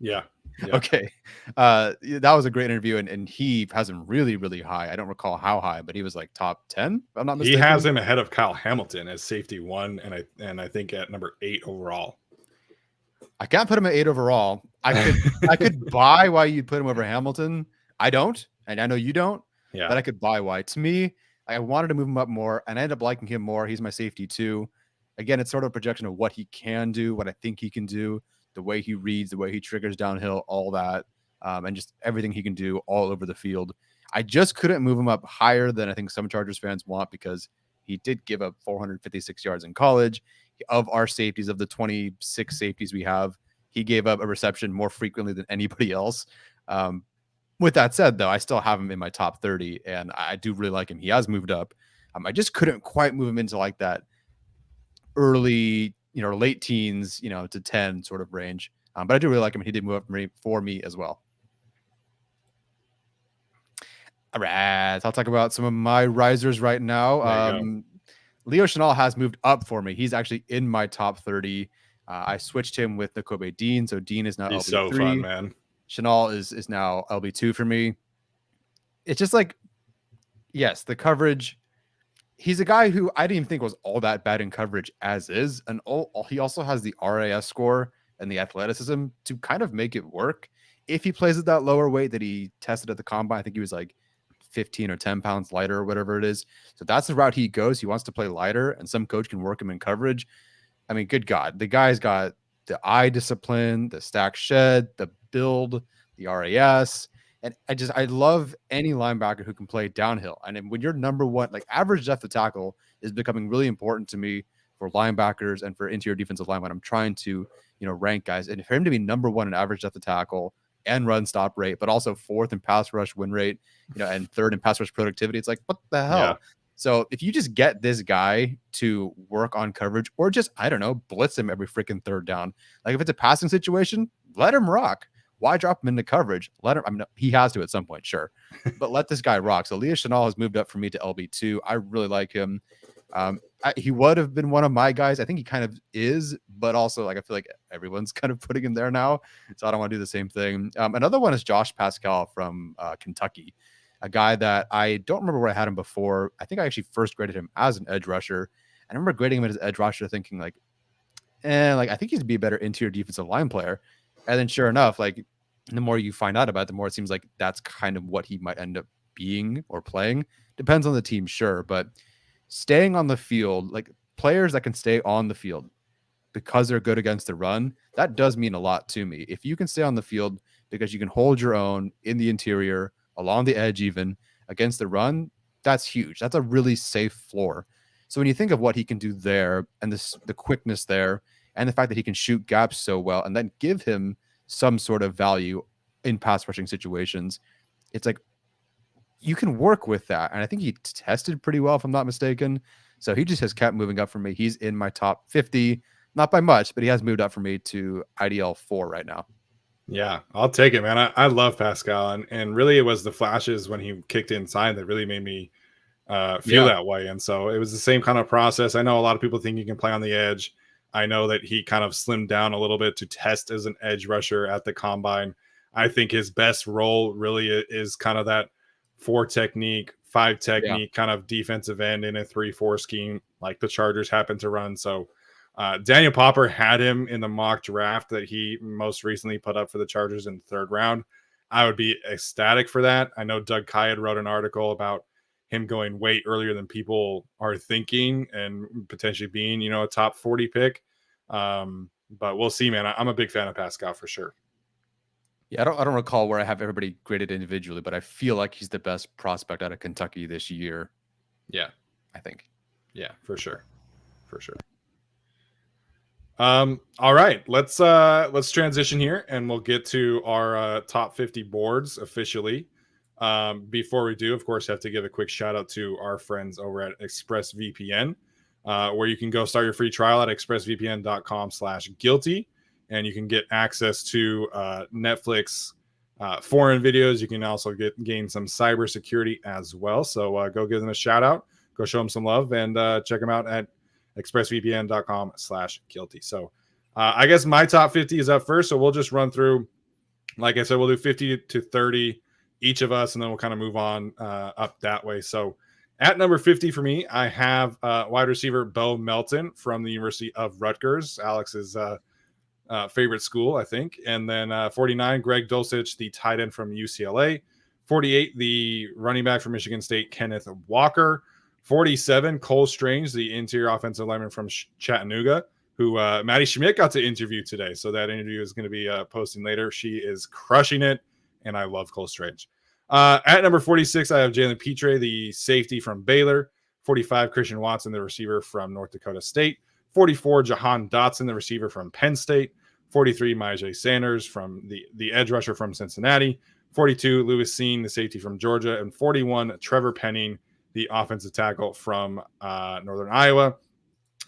Yeah. Okay. That was a great interview, and he has him really, really high. I don't recall how high, but he was like top 10, if I'm not mistaken. He has him ahead of Kyle Hamilton as safety 1, and I think at number 8 overall. I can't put him at 8 overall. I could buy why you'd put him over Hamilton. I don't, and I know you don't. Yeah. But I could buy why. To me, I wanted to move him up more, and I ended up liking him more. He's my safety 2. Again, it's sort of a projection of what he can do, what I think he can do, the way he reads, the way he triggers downhill, all that, and just everything he can do all over the field. I just couldn't move him up higher than I think some Chargers fans want, because he did give up 456 yards in college. Of our safeties, of the 26 safeties we have, he gave up a reception more frequently than anybody else. With that said, though, I still have him in my top 30, and I do really like him. He has moved up. I just couldn't quite move him into like that early, late teens, to 10 sort of range. But I do really like him. He did move up for me as well. All right. I'll talk about some of my risers right now. Leo Chenal has moved up for me. He's actually in my top 30. I switched him with Nakobe Dean. So Dean is now He's LB3. so fun, man. Chenal is now LB2 for me. It's just like, yes, the coverage. He's a guy who I didn't even think was all that bad in coverage as is. And he also has the RAS score and the athleticism to kind of make it work. If he plays at that lower weight that he tested at the combine, I think he was like 15 or 10 pounds lighter or whatever it is. So that's the route he goes. He wants to play lighter, and some coach can work him in coverage. I mean, good God, the guy's got the eye discipline, the stack shed, the build, the RAS. And I love any linebacker who can play downhill. And when you're number one, like average depth of tackle is becoming really important to me for linebackers and for interior defensive line when I'm trying to, rank guys. And for him to be number 1 in average depth of tackle and run stop rate, but also 4th in pass rush win rate, and 3rd in pass rush productivity, it's like, what the hell? Yeah. So if you just get this guy to work on coverage, or just, I don't know, blitz him every freaking 3rd down. Like if it's a passing situation, let him rock. Why drop him into coverage? Let him. I mean, he has to at some point, sure, but let this guy rock. So Leo Chenal has moved up for me to LB2. I really like him. He would have been one of my guys. I think he kind of is, but also like I feel like everyone's kind of putting him there now, so I don't want to do the same thing. Another one is Josh Pascal from Kentucky, a guy that I don't remember where I had him before. I think I actually first graded him as an edge rusher. I remember grading him as edge rusher, thinking like, like I think he'd be a better interior defensive line player. And then sure enough, like the more you find out about it, the more it seems like that's kind of what he might end up being or playing. Depends on the team, sure, but staying on the field, like players that can stay on the field because they're good against the run, that does mean a lot to me. If you can stay on the field because you can hold your own in the interior, along the edge, even against the run, that's huge. That's a really safe floor. So when you think of what he can do there and the quickness there and the fact that he can shoot gaps so well and then give him some sort of value in pass rushing situations, it's like you can work with that. And I think he tested pretty well, if I'm not mistaken. So he just has kept moving up for me. He's in my top 50, not by much, but he has moved up for me to IDL 4 right now. Yeah, I'll take it, man. I love Pascal, and really it was the flashes when he kicked inside that really made me feel that way. And so it was the same kind of process. I know a lot of people think he can play on the edge. I know that he kind of slimmed down a little bit to test as an edge rusher at the combine. I think his best role really is kind of that 4 technique, 5 technique kind of defensive end in a 3-4 scheme like the Chargers happen to run. So Daniel Popper had him in the mock draft that he most recently put up for the Chargers in the 3rd round. I would be ecstatic for that. I know Doug Kyed wrote an article about him going way earlier than people are thinking and potentially being, a top 40 pick. But we'll see, man. I'm a big fan of Pascal for sure. Yeah, I don't recall where I have everybody graded individually, but I feel like he's the best prospect out of Kentucky this year. Yeah, I think. Yeah, for sure. For sure. All right, let's transition here and we'll get to our top 50 boards officially. Before we do, of course, have to give a quick shout out to our friends over at ExpressVPN, where you can go start your free trial at expressvpn.com/guilty, and you can get access to Netflix foreign videos. You can also gain some cybersecurity as well. So go give them a shout out, go show them some love, and check them out at expressvpn.com/guilty. So I guess my top 50 is up first. So we'll just run through, like I said, we'll do 50 to 30 each of us, and then we'll kind of move on up that way. So at number 50 for me, I have wide receiver Bo Melton from the University of Rutgers, Alex's favorite school, I think. And then 49, Greg Dulcich, the tight end from UCLA. 48, the running back from Michigan State, Kenneth Walker. 47, Cole Strange, the interior offensive lineman from Chattanooga, who Maddie Schmidt got to interview today. So that interview is going to be posting later. She is crushing it, and I love Cole Strange. At number 46, I have Jalen Petre, the safety from Baylor. 45, Christian Watson, the receiver from North Dakota State. 44, Jahan Dotson, the receiver from Penn State. 43, Myjai Sanders, from the edge rusher from Cincinnati. 42, Lewis Seen, the safety from Georgia. And 41, Trevor Penning, the offensive tackle from Northern Iowa.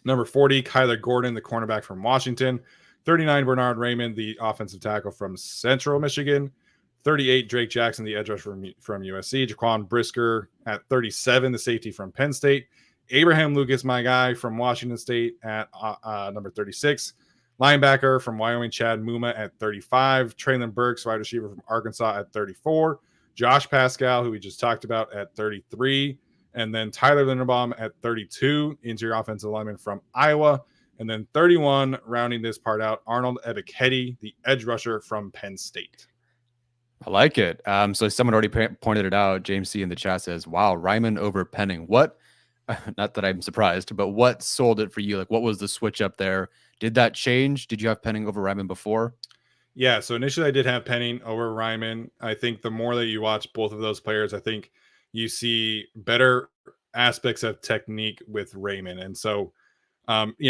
Number 40, Kyler Gordon, the cornerback from Washington. 39, Bernard Raymond, the offensive tackle from Central Michigan. 38, Drake Jackson, the edge rusher from USC. Jaquan Brisker at 37, the safety from Penn State. Abraham Lucas, my guy from Washington State, at number 36. Linebacker from Wyoming, Chad Muma at 35. Traylon Burks, wide receiver from Arkansas, at 34. Josh Pascal, who we just talked about, at 33. And then Tyler Linderbaum at 32, interior offensive lineman from Iowa. And then 31, rounding this part out, Arnold Ebiketie, the edge rusher from Penn State. I like it. So someone already pointed it out. James C in the chat says, wow, Ryman over Penning. What? Not that I'm surprised, but what sold it for you? Like, what was the switch up there? Did that change? Did you have Penning over Ryman before? Yeah, so initially I did have Penning over Ryman. I think the more that you watch both of those players, I think you see better aspects of technique with Raymond. And so,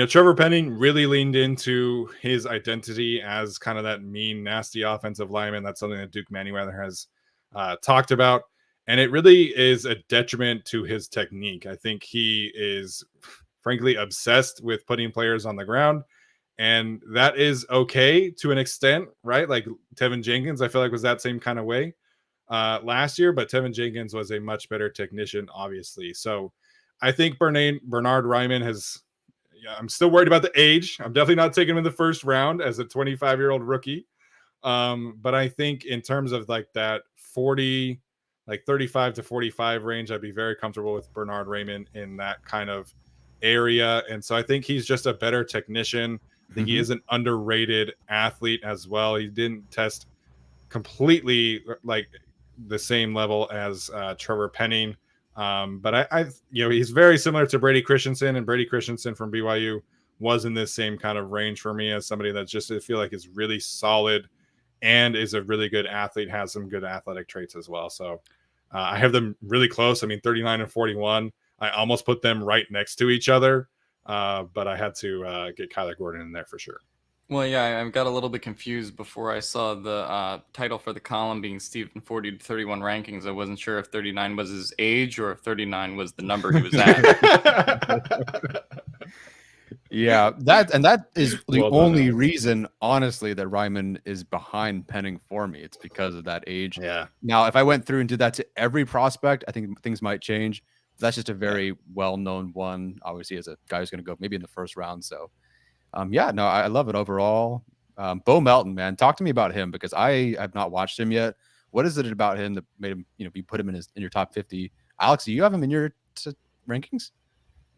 Trevor Penning really leaned into his identity as kind of that mean, nasty offensive lineman. That's something that Duke Manyweather has talked about. And it really is a detriment to his technique. I think he is, frankly, obsessed with putting players on the ground. And that is okay to an extent, right? Like Tevin Jenkins, I feel like was that same kind of way last year, but Tevin Jenkins was a much better technician, obviously. So I think Bernard Ryman has. Yeah, I'm still worried about the age. I'm definitely not taking him in the first round as a 25-year-old rookie. But I think in terms of like that 40, like 35 to 45 range, I'd be very comfortable with Bernard Raymond in that kind of area. And so I think he's just a better technician. I think he is an underrated athlete as well. He didn't test completely like the same level as Trevor Penning. But he's very similar to Brady Christensen, and Brady Christensen from BYU was in this same kind of range for me as somebody that just I feel like is really solid and is a really good athlete, has some good athletic traits as well. So I have them really close. I mean, 39 and 41. I almost put them right next to each other, but I had to get Kyler Gordon in there for sure. Well, yeah, I got a little bit confused before I saw the title for the column being Stephen 40 to 31 rankings. I wasn't sure if 39 was his age or if 39 was the number he was at. Yeah, that is the Well done, only Alex. reason, honestly, that Ryman is behind Penning for me. It's because of that age. Yeah. Now, if I went through and did that to every prospect, I think things might change. That's just a very well-known one, obviously, as a guy who's going to go maybe in the first round. So, I love it overall. Bo Melton, man, talk to me about him because I have not watched him yet. What is it about him that made him, you put him in your top 50? Alex, do you have him in your rankings?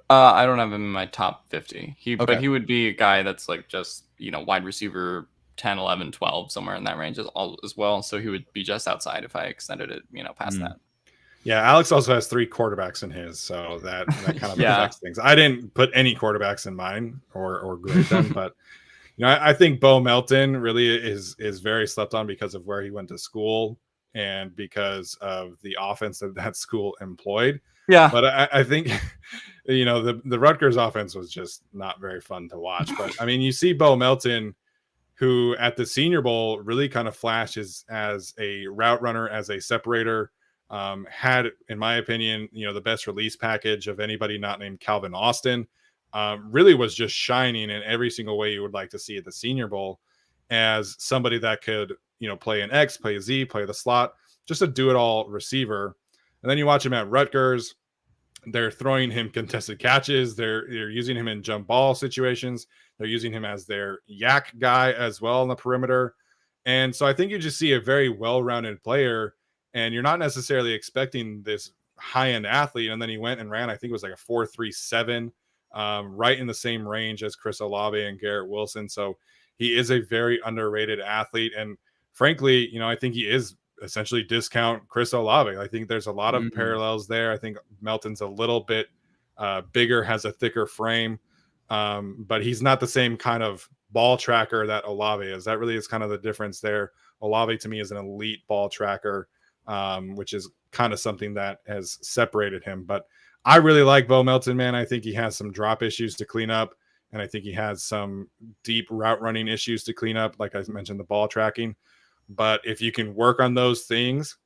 I don't have him in my top 50. Okay. But he would be a guy that's like just, wide receiver 10, 11, 12, somewhere in that range as well. So he would be just outside if I extended it, past that. Yeah, Alex also has 3 quarterbacks in his, so that kind of Yeah. affects things. I didn't put any quarterbacks in mine or grade them, but I think Bo Melton really is very slept on because of where he went to school and because of the offense that school employed. Yeah. But I think the Rutgers offense was just not very fun to watch. But I mean, you see Bo Melton, who at the Senior Bowl really kind of flashes as a route runner, as a separator. Had, in my opinion, the best release package of anybody not named Calvin Austin. Really was just shining in every single way you would like to see at the Senior Bowl as somebody that could, play an X, play a Z, play the slot, just a do-it-all receiver. And then you watch him at Rutgers. They're throwing him contested catches. They're using him in jump ball situations. They're using him as their yak guy as well on the perimeter. And so I think you just see a very well-rounded player, and you're not necessarily expecting this high-end athlete. And then he went and ran, I think it was like a 4.37, right in the same range as Chris Olave and Garrett Wilson. So he is a very underrated athlete. And frankly, I think he is essentially discount Chris Olave. I think there's a lot of parallels there. I think Melton's a little bit bigger, has a thicker frame, but he's not the same kind of ball tracker that Olave is. That really is kind of the difference there. Olave to me is an elite ball tracker, which is kind of something that has separated him. But I really like Bo Melton, man. I think he has some drop issues to clean up, and I think he has some deep route running issues to clean up, like I mentioned, the ball tracking. But if you can work on those things,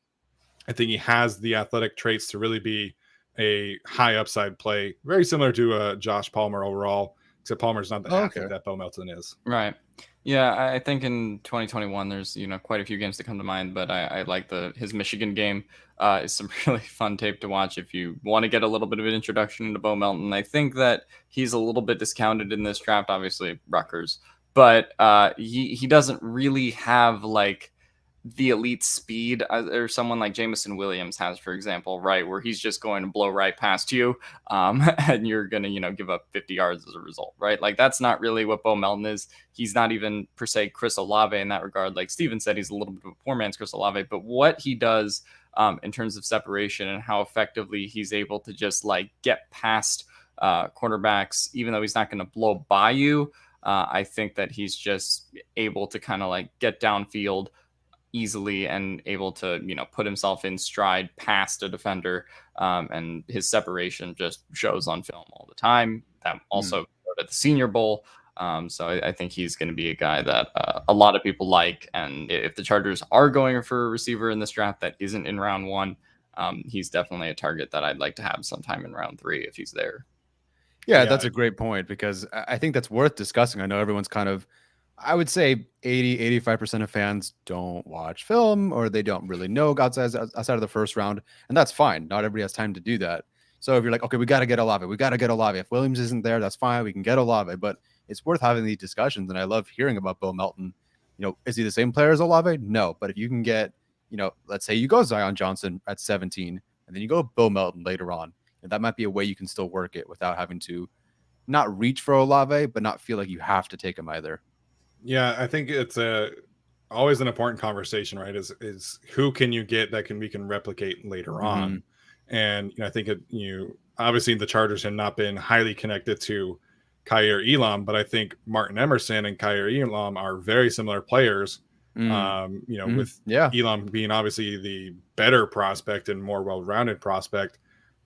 I think he has the athletic traits to really be a high upside play, very similar to Josh Palmer overall, except Palmer's not the athlete that Bo Melton is. Right. Yeah, I think in 2021 there's quite a few games to come to mind, but I like his Michigan game. It's some really fun tape to watch if you want to get a little bit of an introduction into Bo Melton. I think that he's a little bit discounted in this draft, obviously Rutgers, but he doesn't really have like the elite speed or someone like Jamison Williams has, for example, right, where he's just going to blow right past you, and you're gonna give up 50 yards as a result, right? Like that's not really what Bo Melton is. He's not even per se Chris Olave in that regard. Like Steven said, he's a little bit of a poor man's Chris Olave, but what he does in terms of separation and how effectively he's able to just like get past cornerbacks, even though he's not going to blow by you. I think that he's just able to kind of like get downfield easily and able to put himself in stride past a defender, and his separation just shows on film all the time. That also at the Senior Bowl. So I think he's going to be a guy that a lot of people like, and if the Chargers are going for a receiver in this draft that isn't in round 1, he's definitely a target that I'd like to have sometime in round 3 if he's there. Yeah, that's a great point because I think that's worth discussing. I know everyone's kind of, I would say 85% of fans don't watch film or they don't really know outside of the first round. And that's fine. Not everybody has time to do that. So if you're like, okay, we got to get Olave, If Williams isn't there, that's fine. We can get Olave, but it's worth having these discussions. And I love hearing about Bill Melton. Is he the same player as Olave? No, but if you can get, let's say you go Zion Johnson at 17, and then you go Bill Melton later on, that might be a way you can still work it without having to not reach for Olave, but not feel like you have to take him either. Yeah, I think it's always an important conversation, right? Is who can you get that we can replicate later on? And I think obviously the Chargers have not been highly connected to Kaiir Elam, but I think Martin Emerson and Kaiir Elam are very similar players. With Elam being obviously the better prospect and more well-rounded prospect,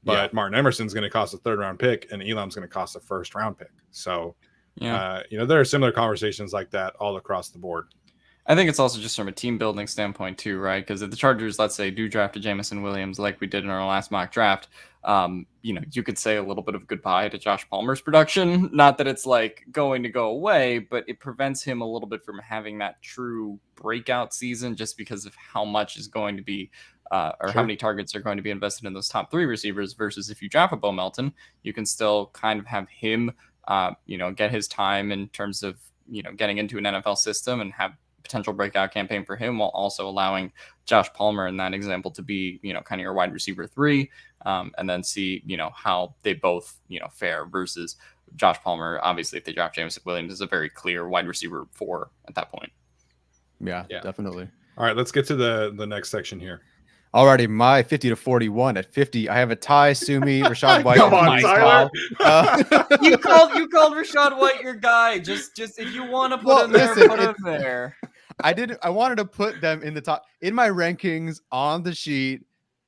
but Martin Emerson's going to cost a 3rd-round pick, and Elam's going to cost a 1st-round pick. So, there are similar conversations like that all across the board. I think it's also just from a team building standpoint too, right? Because if the Chargers, let's say, do draft a Jameson Williams like we did in our last mock draft, you could say a little bit of goodbye to Josh Palmer's production. Not that it's like going to go away, but it prevents him a little bit from having that true breakout season just because of how much is going to be how many targets are going to be invested in those top 3 receivers versus if you draft a Bo Melton, you can still kind of have him, get his time in terms of, getting into an NFL system and have potential breakout campaign for him while also allowing Josh Palmer in that example to be, kind of your wide receiver 3 and then see, how they both, fare versus Josh Palmer. Obviously, if they draft Jameson Williams is a very clear wide receiver 4 at that point. Yeah, definitely. All right, let's get to the next section here. Alrighty, my 50 to 41 at 50. I have a Ty, Sumi, Rashad White. Come on, Tyler. You called Rashad White your guy. Just if you want to put him there, put him there. I wanted to put them in the top in my rankings on the sheet.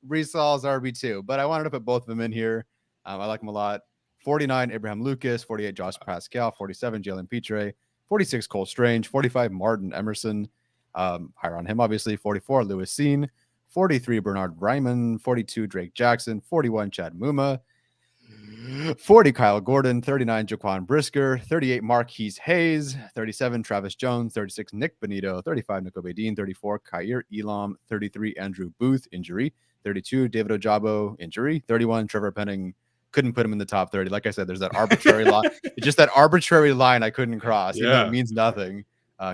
Brees Hall's RB2, but I wanted to put both of them in here. I like them a lot. 49, Abraham Lucas. 48, Josh Pascal. 47, Jalen Petre. 46, Cole Strange. 45, Martin Emerson. Higher on him, obviously. 44, Lewis Seen. 43, Bernard Ryman. 42, Drake Jackson. 41, Chad Muma. 40, Kyle Gordon. 39, Jaquan Brisker. 38, Marquise Hayes. 37, Travis Jones. 36, Nick Benito. 35, Nico Dean. 34, Kaiir Elam. 33, Andrew Booth, injury. 32, David Ojabo, injury. 31, Trevor Penning. Couldn't put him in the top 30. Like I said, there's that arbitrary line. It's just that arbitrary line I couldn't cross. It means nothing.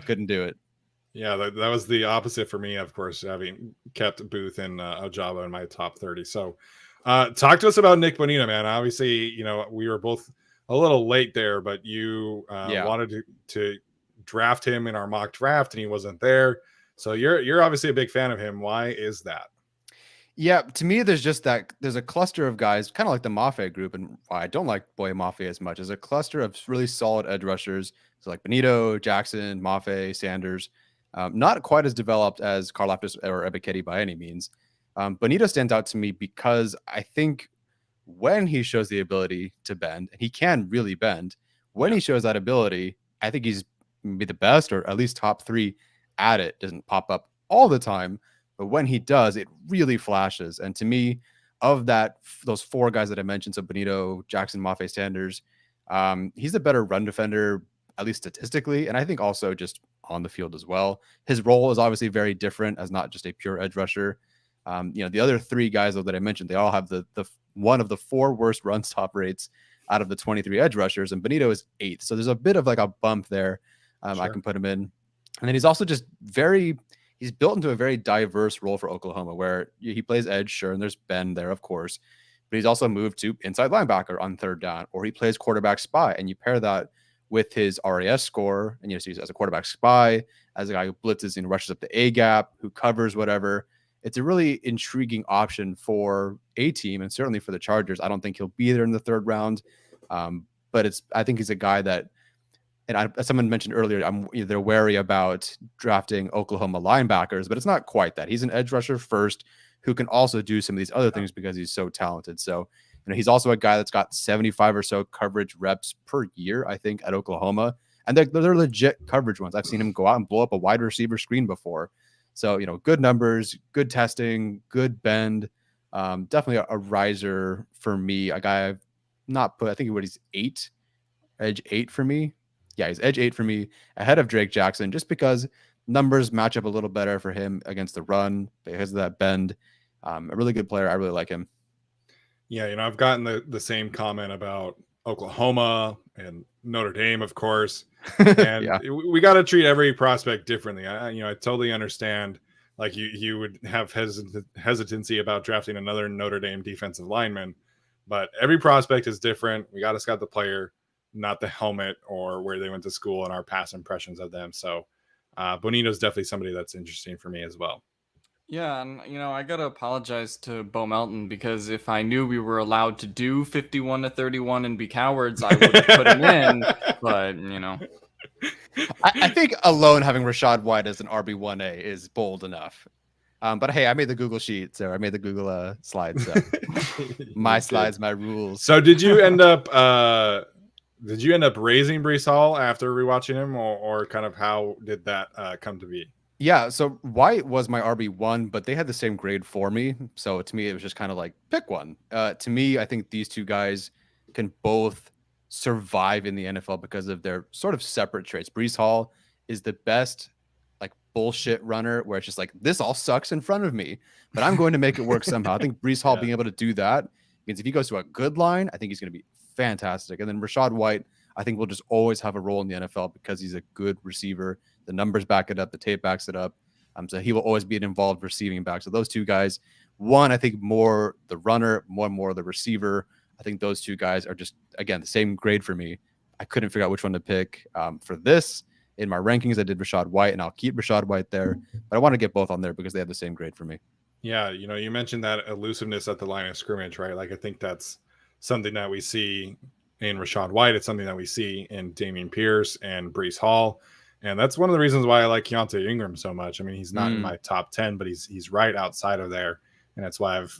Couldn't do it. Yeah, that was the opposite for me, of course, having kept Booth and Ojabo in my top 30. So talk to us about Nick Bonita, man. Obviously, we were both a little late there, but you wanted to draft him in our mock draft, and he wasn't there. So you're obviously a big fan of him. Why is that? Yeah, to me, there's a cluster of guys, kind of like the Mafe group, and I don't like Boye Mafe as much. There's a cluster of really solid edge rushers, so like Benito, Jackson, Mafe, Sanders. Not quite as developed as Karlaftis or Ebiketie by any means. Bonito stands out to me because I think when he shows the ability to bend, and he can really bend, when he shows that ability, I think he's maybe the best or at least top 3 at it. Doesn't pop up all the time, but when he does, it really flashes. And to me, of those 4 guys that I mentioned, so Benito, Jackson, Mafe, Sanders, he's a better run defender, at least statistically, and I think also just on the field as well. His role is obviously very different as not just a pure edge rusher. The other 3 guys though that I mentioned, they all have the one of the 4 worst run stop rates out of the 23 edge rushers, and Benito is 8th. So there's a bit of like a bump there. I can put him in. And then he's also just he's built into a very diverse role for Oklahoma, where he plays edge, sure, and there's Ben there, of course, but he's also moved to inside linebacker on 3rd down, or he plays quarterback spy, and you pair that with his RAS score, and so he's as a quarterback spy, as a guy who blitzes and rushes up the A gap, who covers whatever. It's a really intriguing option for a team, and certainly for the Chargers. I don't think he'll be there in the 3rd round, but I think he's a guy that, and as someone mentioned earlier, they're wary about drafting Oklahoma linebackers, but it's not quite that. He's an edge rusher first who can also do some of these other things because he's so talented. So, he's also a guy that's got 75 or so coverage reps per year, I think, at Oklahoma. And they're legit coverage ones. I've seen him go out and blow up a wide receiver screen before. So, good numbers, good testing, good bend. Definitely a riser for me. A guy I've not put, I think he's 8, edge 8 for me. Yeah, he's edge 8 for me, ahead of Drake Jackson, just because numbers match up a little better for him against the run because of that bend. A really good player. I really like him. Yeah, I've gotten the same comment about Oklahoma and Notre Dame, of course, and Yeah. we got to treat every prospect differently. I totally understand. Like you would have hesitancy about drafting another Notre Dame defensive lineman, but every prospect is different. We got to scout the player, not the helmet or where they went to school and our past impressions of them. So, Bonito's definitely somebody that's interesting for me as well. Yeah, and I gotta apologize to Bo Melton because if I knew we were allowed to do 51 to 31 and be cowards, I would have put him in. But I think alone having Rashad White as an RB1A is bold enough. But hey, I made the Google sheet, so I made the Google slides. So my slides, my rules. So did you end up raising Brees Hall after rewatching him, or kind of how did that come to be? Yeah, so White was my RB1, but they had the same grade for me. So to me, it was just kind of like pick one. To me, I think these two guys can both survive in the NFL because of their sort of separate traits. Brees Hall is the best like bullshit runner where it's just like this all sucks in front of me, but I'm going to make it work somehow. I think Brees Hall being able to do that means if he goes to a good line, I think he's going to be fantastic. And then Rashad White, I think will just always have a role in the NFL because he's a good receiver. The numbers back it up. The tape backs it up. So he will always be an involved receiving back. So those two guys, one, I think more the runner, more the receiver. I think those two guys are just, again, the same grade for me. I couldn't figure out which one to pick for this. In my rankings, I did Rashad White, and I'll keep Rashad White there. But I want to get both on there because they have the same grade for me. Yeah, you mentioned that elusiveness at the line of scrimmage, right? Like I think that's something that we see in Rashad White. It's something that we see in Dameon Pierce and Brees Hall. And that's one of the reasons why I like Keontae Ingram so much. I mean, he's not in my top 10, but he's right outside of there. And that's why I've,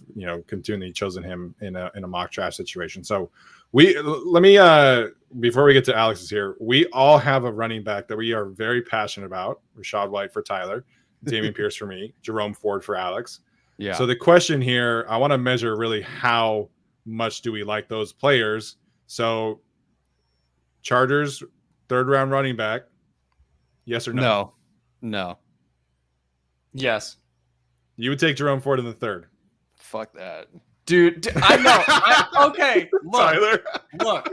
continually chosen him in a mock draft situation. So let me before we get to Alex's here, we all have a running back that we are very passionate about. Rashad White for Tyler, Dameon Pierce for me, Jerome Ford for Alex. Yeah. So the question here, I want to measure really how much do we like those players. So Chargers, 3rd round running back. Yes or no? No. Yes. You would take Jerome Ford in the 3rd. Fuck that. Dude, I know. Okay, Tyler. Look.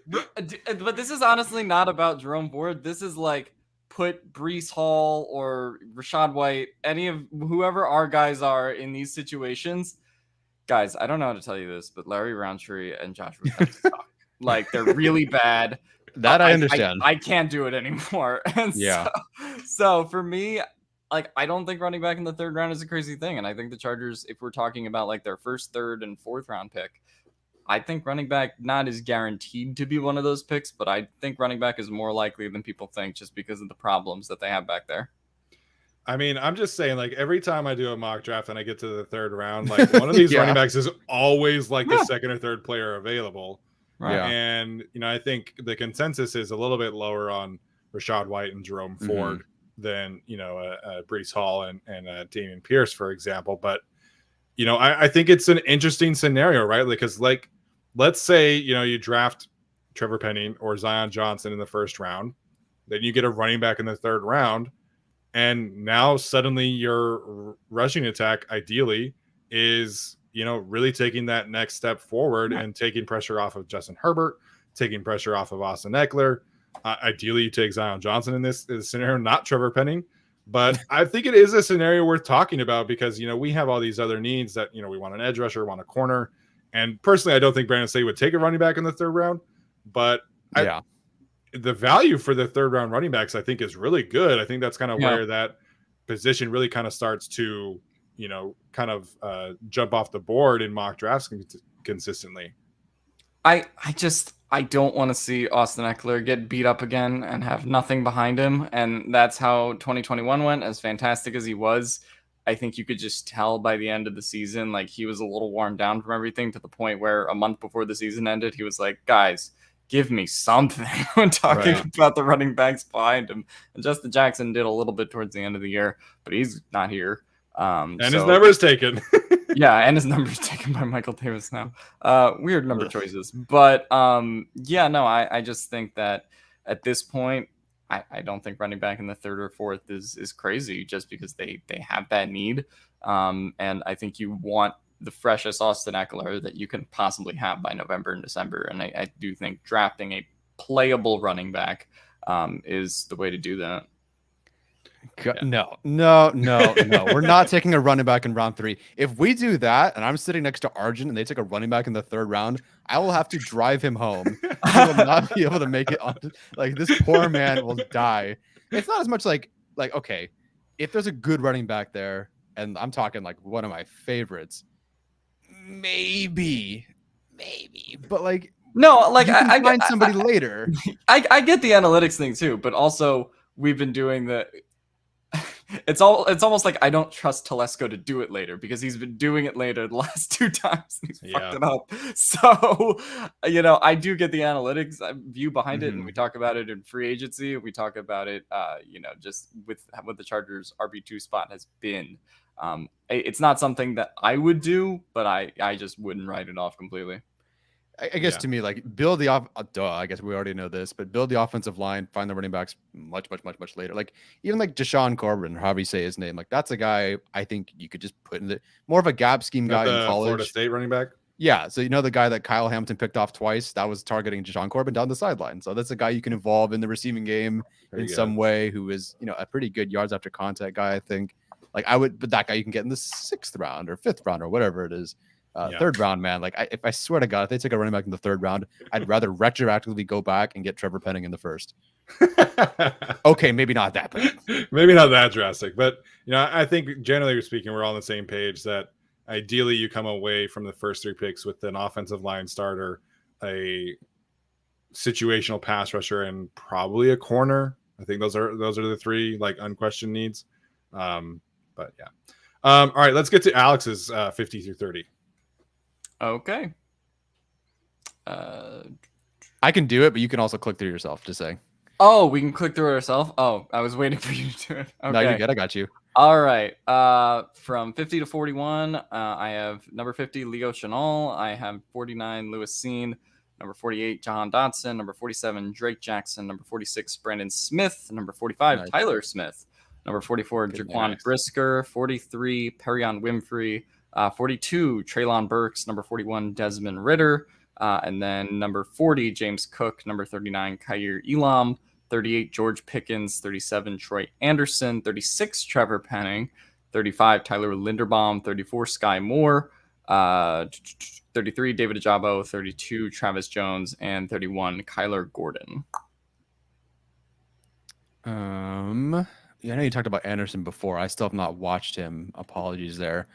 But this is honestly not about Jerome Ford. This is like put Brees Hall or Rashad White, any of whoever our guys are in these situations. Guys, I don't know how to tell you this, but Larry Roundtree and Joshua suck. Like, they're really bad. That I understand. I can't do it anymore. And yeah. So for me, like, I don't think running back in the 3rd round is a crazy thing. And I think the Chargers, if we're talking about like their 1st, 3rd, and 4th round pick, I think running back not is guaranteed to be one of those picks, but I think running back is more likely than people think just because of the problems that they have back there. I mean, I'm just saying, like, every time I do a mock draft and I get to the 3rd round, like, one of these running backs is always like the 2nd or 3rd player available. Right. Yeah. And, I think the consensus is a little bit lower on Rashad White and Jerome Ford than, Brees Hall and Dameon Pierce, for example. But, I think it's an interesting scenario, right? Because, like, let's say, you draft Trevor Penning or Zion Johnson in the 1st round. Then you get a running back in the 3rd round. And now suddenly your rushing attack, ideally, is, really taking that next step forward and taking pressure off of Justin Herbert, taking pressure off of Austin Eckler. Ideally, you take Zion Johnson in this scenario, not Trevor Penning. But I think it is a scenario worth talking about because, we have all these other needs that, we want an edge rusher, want a corner. And personally, I don't think Brandon Staley would take a running back in the 3rd round. But the value for the 3rd round running backs, I think, is really good. I think that's kind of where that position really kind of starts to, jump off the board in mock drafts consistently. I don't want to see Austin Eckler get beat up again and have nothing behind him. And that's how 2021 went. As fantastic as he was, I think you could just tell by the end of the season, like, he was a little worn down from everything to the point where a month before the season ended, he was like, guys, give me something when talking about the running backs behind him. And Justin Jackson did a little bit towards the end of the year, but he's not here. And his number is taken. Yeah, and his number is taken by Michael Davis now. Weird number choices. But I just think that at this point, I don't think running back in the 3rd or 4th is crazy just because they have that need. And I think you want the freshest Austin Eckler that you can possibly have by November and December. And I do think drafting a playable running back is the way to do that. No. We're not taking a running back in round 3. If we do that, and I'm sitting next to Arjun and they take a running back in the 3rd round, I will have to drive him home. He will not be able to make it on. Like, this poor man will die. It's not as much like okay, if there's a good running back there, and I'm talking like one of my favorites, maybe, but like. No, like I find somebody later. I get the analytics thing too, but also we've been doing the. It's almost like I don't trust Telesco to do it later because he's been doing it later the last 2 times. He's fucked it up. So, I do get the analytics view behind it, and we talk about it in free agency. We talk about it, just with what the Chargers RB2 spot has been. It's not something that I would do, but I just wouldn't write it off completely. I guess to me, like, build the I guess we already know this, but build the offensive line, find the running backs much later. Like, even like Deshaun Corbin, however you say his name, like, that's a guy I think you could just put in more of a gap scheme guy in college. Florida State running back. Yeah, so the guy that Kyle Hamilton picked off twice, that was targeting Deshaun Corbin down the sideline. So that's a guy you can involve in the receiving game in some way, who is a pretty good yards after contact guy. I think, like, but that guy you can get in the 6th round or 5th round or whatever it is. 3rd round, man. Like, if I swear to God, if they take a running back in the 3rd round, I'd rather retroactively go back and get Trevor Penning in the 1st. Okay, maybe not that, but maybe not that drastic. But I think generally speaking, we're all on the same page that ideally you come away from the first 3 picks with an offensive line starter, a situational pass rusher, and probably a corner. I think those are the 3 like unquestioned needs. But yeah. All right, let's get to Alex's 50 through 30. Okay. I can do it, but you can also click through yourself. Just saying. Oh, we can click through it ourselves. Oh, I was waiting for you to do it. Okay. No, you're good. I got you. All right. From 50 to 41, I have number 50 Leo Chenal. I have 49 Lewis Seen. Number 48 Jahan Dotson. Number 47 Drake Jackson. Number 46 Brandon Smith. Number 45 Tyler Smith. Number 44 Jaquan Brisker. 43 Perion Winfrey. 42, Treylon Burks. Number 41, Desmond Ritter. And then number 40, James Cook. Number 39, Khair Elam. 38, George Pickens. 37, Troy Anderson. 36, Trevor Penning. 35, Tyler Linderbaum. 34, Sky Moore. 33, David Ajabo. 32, Travis Jones. And 31, Kyler Gordon. Yeah, I know you talked about Anderson before. I still have not watched him. Apologies there.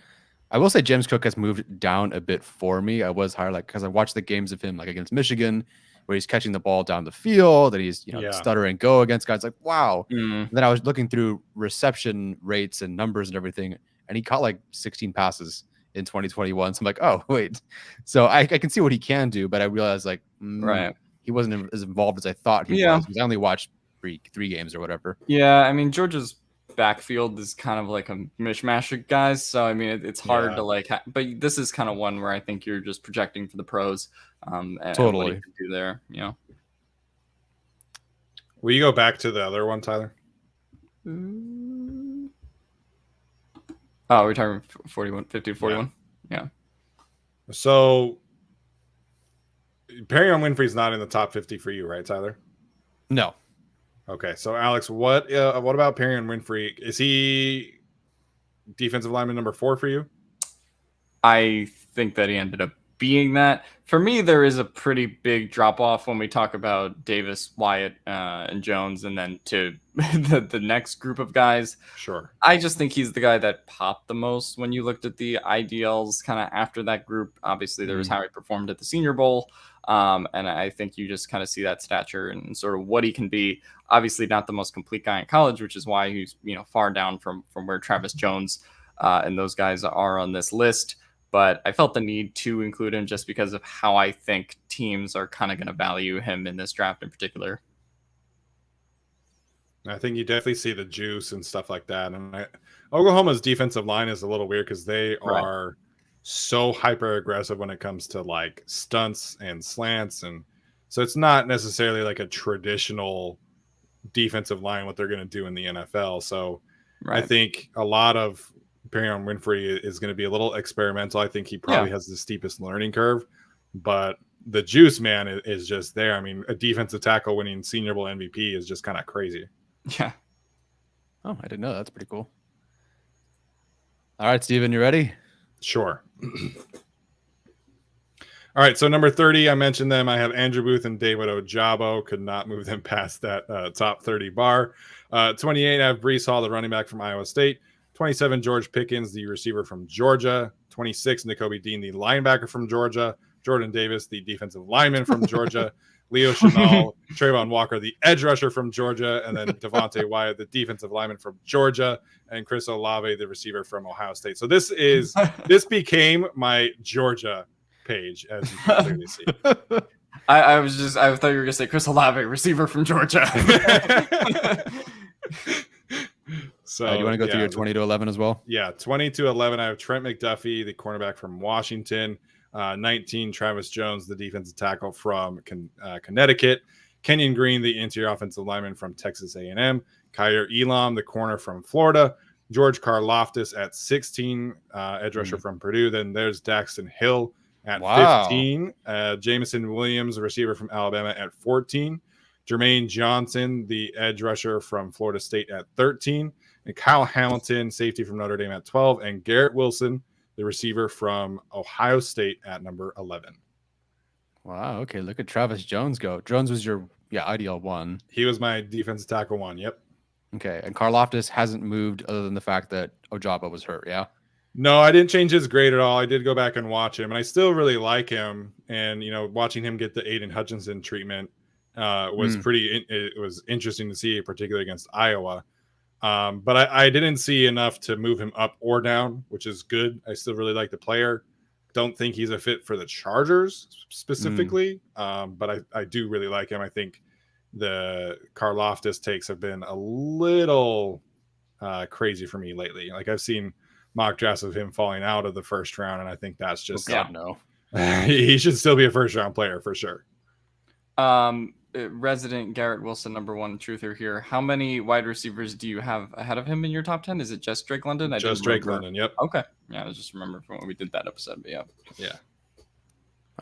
I will say James Cook has moved down a bit for me. I was higher, like, because I watched the games of him, like, against Michigan, where he's catching the ball down the field and he's stutter and go against guys. Like, wow. And then I was looking through reception rates and numbers and everything, and he caught like 16 passes in 2021. So I'm like, oh wait. So I can see what he can do, but I realized like he wasn't as involved as I thought he was. Because I only watched three games or whatever. Yeah, I mean Georgia's backfield is kind of like a mishmash of guys, so I mean it's hard to like but this is kind of one where I think you're just projecting for the pros and what you can do there. Will you go back to the other one, Tyler? Oh, we're talking 41 50 to 41. Yeah. So Perion Winfrey's not in the top 50 for you, right, Tyler? No. Okay, so Alex, what about Perion Winfrey? Is he defensive lineman number 4 for you? I think that he ended up being that. For me, there is a pretty big drop off when we talk about Davis, Wyatt, and Jones, and then to the next group of guys. Sure. I just think he's the guy that popped the most when you looked at the IDLs kind of after that group. Obviously, there was how he performed at the Senior Bowl. And I think you just kind of see that stature and sort of what he can be. Obviously not the most complete guy in college, which is why he's, far down from where Travis Jones and those guys are on this list. But I felt the need to include him just because of how I think teams are kind of going to value him in this draft in particular. I think you definitely see the juice and stuff like that. And Oklahoma's defensive line is a little weird because they are so hyper aggressive when it comes to like stunts and slants, and so it's not necessarily like a traditional defensive line what they're going to do in the NFL. So I think a lot of Perrion Winfrey is going to be a little experimental. I think he probably has the steepest learning curve, but the juice, man, is just there. I mean, a defensive tackle winning Senior Bowl MVP is just kind of crazy. Yeah. Oh, I didn't know. That's pretty cool. All right, Steven, you ready? Sure. All right, so number 30, I mentioned them. I have Andrew Booth and David Ojabo. Could not move them past that top 30 bar. 28, I have Breece Hall, the running back from Iowa State. 27, George Pickens, the receiver from Georgia. 26, Nakobe Dean, the linebacker from Georgia. Jordan Davis, the defensive lineman from Georgia. Leo Chenal, Trayvon Walker, the edge rusher from Georgia. And then Devontae Wyatt, the defensive lineman from Georgia. And Chris Olave, the receiver from Ohio State. So this became my Georgia page, as you can clearly see. I thought you were gonna say Chris Olave, receiver from Georgia. So do you want to go through your 20 to 11 as well? Yeah, 20 to 11. I have Trent McDuffie, the cornerback from Washington. 19, Travis Jones, the defensive tackle from Connecticut. Kenyon Green, the interior offensive lineman from Texas A&M. Kyer Elam, the corner from Florida. George Karlaftis at 16, edge rusher from Purdue. Then there's Daxton Hill at 15. Jameson Williams, the receiver from Alabama, at 14. Jermaine Johnson, the edge rusher from Florida State, at 13. And Kyle Hamilton, safety from Notre Dame, at 12. And Garrett Wilson, the receiver from Ohio State, at number 11. Wow. Okay. Look at Travis Jones go. Jones was your ideal one. He was my defensive tackle one. Yep. Okay. And Karlaftis hasn't moved other than the fact that Ojabo was hurt. Yeah. No, I didn't change his grade at all. I did go back and watch him, and I still really like him. And watching him get the Aiden Hutchinson treatment was it was interesting to see, particularly against Iowa. But I didn't see enough to move him up or down, which is good. I still really like the player. Don't think he's a fit for the Chargers specifically, but I do really like him. I think the Karlaftis takes have been a little crazy for me lately. Like, I've seen mock drafts of him falling out of the first round, and I think that's just no. He should still be a first round player for sure. Resident Garrett Wilson, number one truther here. How many wide receivers do you have ahead of him in your top 10? Is it just Drake London? Just Drake London. Yep. Okay. Yeah, I just remember from when we did that episode. But yeah.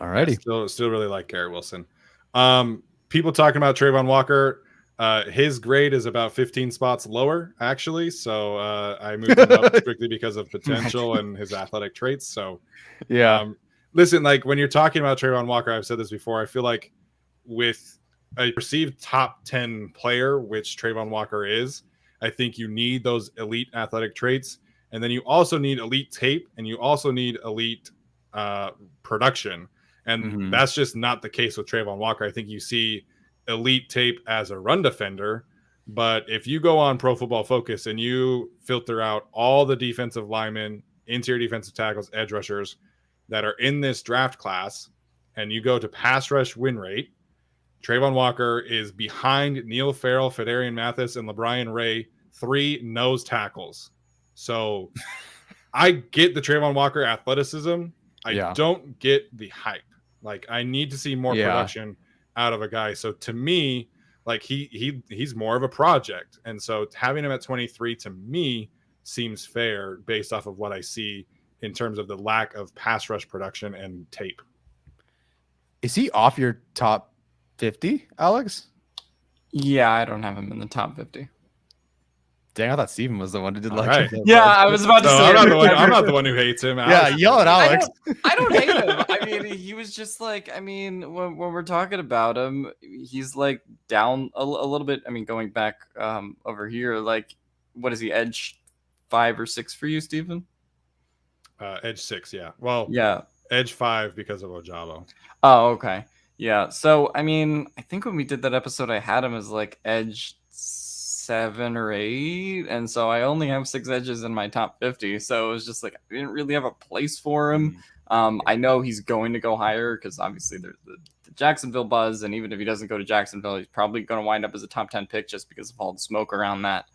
Alrighty. Still really like Garrett Wilson. People talking about Trayvon Walker. His grade is about 15 spots lower, actually. So I moved him up strictly because of potential and his athletic traits. So listen, like, when you're talking about Trayvon Walker, I've said this before. I feel like with a perceived top 10 player, which Trayvon Walker is, I think you need those elite athletic traits. And then you also need elite tape, and you also need elite production. And that's just not the case with Trayvon Walker. I think you see elite tape as a run defender, but if you go on Pro Football Focus and you filter out all the defensive linemen, interior defensive tackles, edge rushers that are in this draft class, and you go to pass rush win rate, Trayvon Walker is behind Neil Farrell, Fedarian Mathis, and LeBrian Ray, 3 nose tackles. So I get the Trayvon Walker athleticism. I don't get the hype. Like, I need to see more production out of a guy. So to me, like, he's more of a project. And so having him at 23 to me seems fair based off of what I see in terms of the lack of pass rush production and tape. Is he off your top 50, Alex? Yeah, I don't have him in the top 50. Dang, I thought Steven was the one who did like him. Yeah, I was about to say. I'm not the one who hates him. Yeah, yell at Alex. I don't hate him. I mean, he was just like, when we're talking about him, he's like down a little bit. I mean, going back over here, like, what is he, edge 5 or 6 for you, Steven? Edge 6, yeah. Well, yeah. Edge 5 because of Ojabo. Oh, okay. Yeah. So, I mean, I think when we did that episode, I had him as like edge 7 or 8, and so I only have 6 edges in my top 50. So it was just like, I didn't really have a place for him. I know he's going to go higher because obviously there's the Jacksonville buzz, and even if he doesn't go to Jacksonville, he's probably going to wind up as a top 10 pick just because of all the smoke around that.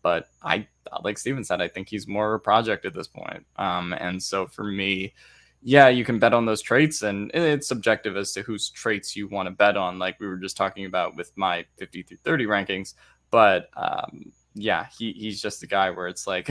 But I, like Steven said, I think he's more of a project at this point. And so for me, yeah, you can bet on those traits, and it's subjective as to whose traits you want to bet on, like we were just talking about with my 50 through 30 rankings. But yeah, he's just the guy where it's like,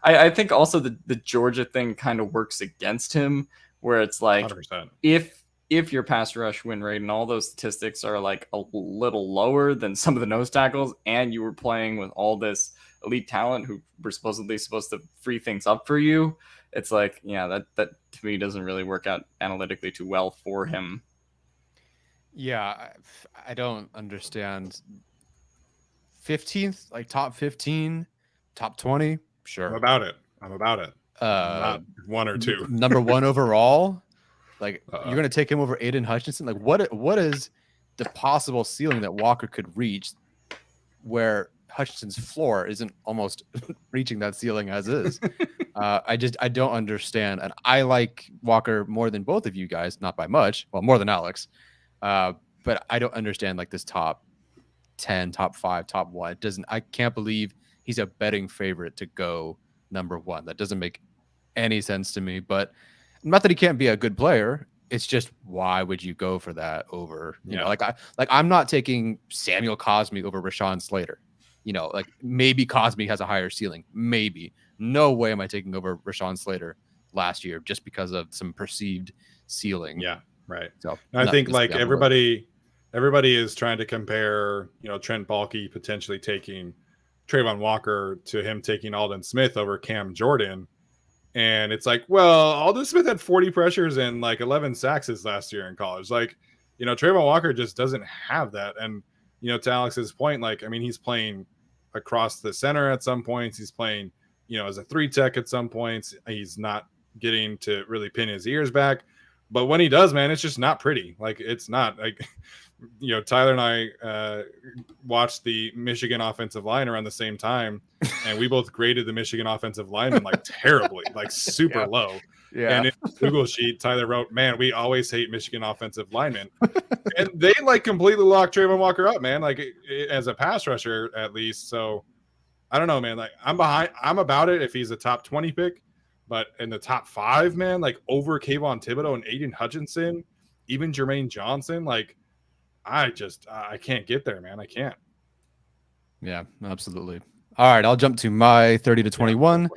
I think also the Georgia thing kind of works against him, where it's like 100%. if your pass rush win rate and all those statistics are like a little lower than some of the nose tackles, and you were playing with all this elite talent who were supposedly supposed to free things up for you, it's like, yeah, that to me doesn't really work out analytically too well for him. Yeah, I don't understand. 15th, like top 15, top 20, I'm sure. about it. I'm about it. Uh, Not one or two. number one overall. Like Uh-uh. you're gonna take him over Aiden Hutchinson. Like what is the possible ceiling that Walker could reach where Hutchinson's floor isn't almost reaching that ceiling as is? I don't understand. And I like Walker more than both of you guys, not by much. Well, more than Alex. But I don't understand like this top 10, top 5, top 1. It doesn't, I can't believe he's a betting favorite to go number 1. That doesn't make any sense to me. But not that he can't be a good player. It's just, why would you go for that over, you know, I'm not taking Samuel Cosme over Rashawn Slater. You know, like maybe Cosme has a higher ceiling. Maybe. No way am I taking over Rashawn Slater last year just because of some perceived ceiling. Yeah, right. So I think like everybody is trying to compare, you know, Trent Baalke potentially taking Trayvon Walker to him taking Aldon Smith over Cam Jordan. And it's like, well, Aldon Smith had 40 pressures and like 11 sacks his last year in college. Like, you know, Trayvon Walker just doesn't have that. And, you know, to Alex's point, like, I mean, he's playing across the center at some points. He's playing, you know, as a 3-tech at some points. He's not getting to really pin his ears back. But when he does, man, it's just not pretty. Like, it's not like, you know, Tyler and I watched the Michigan offensive line around the same time, and we both graded the Michigan offensive lineman like terribly, like super low. Yeah. And in the Google sheet, Tyler wrote, "Man, we always hate Michigan offensive linemen," and they like completely locked Trayvon Walker up, man. Like as a pass rusher, at least. So I don't know, man. Like I'm about it if he's a top 20 pick, but in the top 5, man, like over Kayvon Thibodeau and Aiden Hutchinson, even Jermaine Johnson, like. I can't get there, man. I can't. Yeah, absolutely. All right, I'll jump to my 30 to 21. Yeah,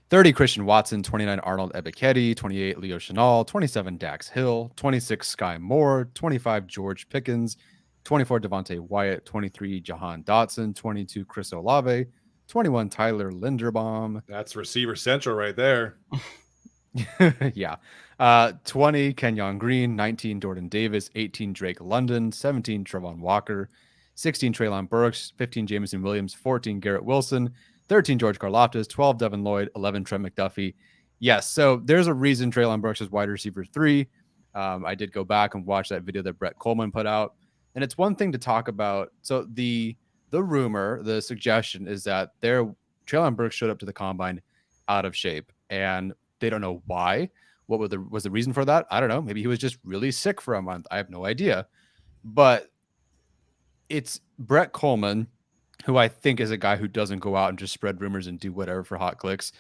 30 Christian Watson, 29 Arnold Ebiketie, 28 Leo Chenal, 27 Dax Hill, 26 Sky Moore, 25 George Pickens, 24 Devontae Wyatt, 23 Jahan Dotson, 22 Chris Olave, 21 Tyler Linderbaum. That's receiver central right there. Yeah. 20 Kenyon Green, 19 Jordan Davis, 18 Drake London, 17 Trevon Walker, 16 Treylon Burks, 15 Jameson Williams, 14 Garrett Wilson, 13 George Karlaftis, 12 Devin Lloyd, 11 Trent McDuffie. Yes, so there's a reason Treylon Burks is wide receiver 3. I did go back and watch that video that Brett Coleman put out, and it's one thing to talk about. So the rumor, the suggestion is that Treylon Burks showed up to the combine out of shape, and they don't know why. What was the reason for that? I don't know. Maybe he was just really sick for a month. I have no idea. But it's Brett Coleman, who I think is a guy who doesn't go out and just spread rumors and do whatever for hot clicks.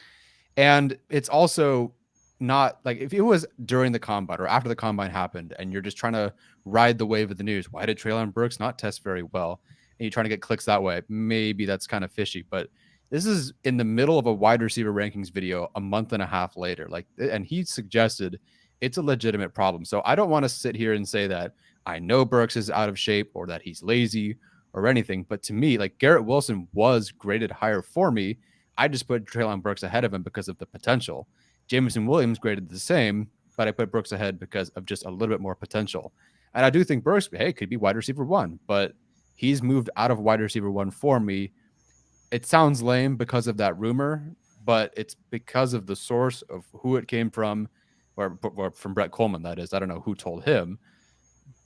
And it's also not like if it was during the combine or after the combine happened and you're just trying to ride the wave of the news, why did Treylon Burks not test very well? And you're trying to get clicks that way. Maybe that's kind of fishy, but this is in the middle of a wide receiver rankings video a month and a half later. Like, and he suggested it's a legitimate problem. So I don't want to sit here and say that I know Burks is out of shape or that he's lazy or anything. But to me, like Garrett Wilson was graded higher for me. I just put Treylon Burks ahead of him because of the potential. Jameson Williams graded the same, but I put Burks ahead because of just a little bit more potential. And I do think Burks, hey, could be wide receiver 1, but he's moved out of wide receiver 1 for me. It sounds lame because of that rumor, but it's because of the source of who it came from, or from Brett Coleman, that is. I don't know who told him,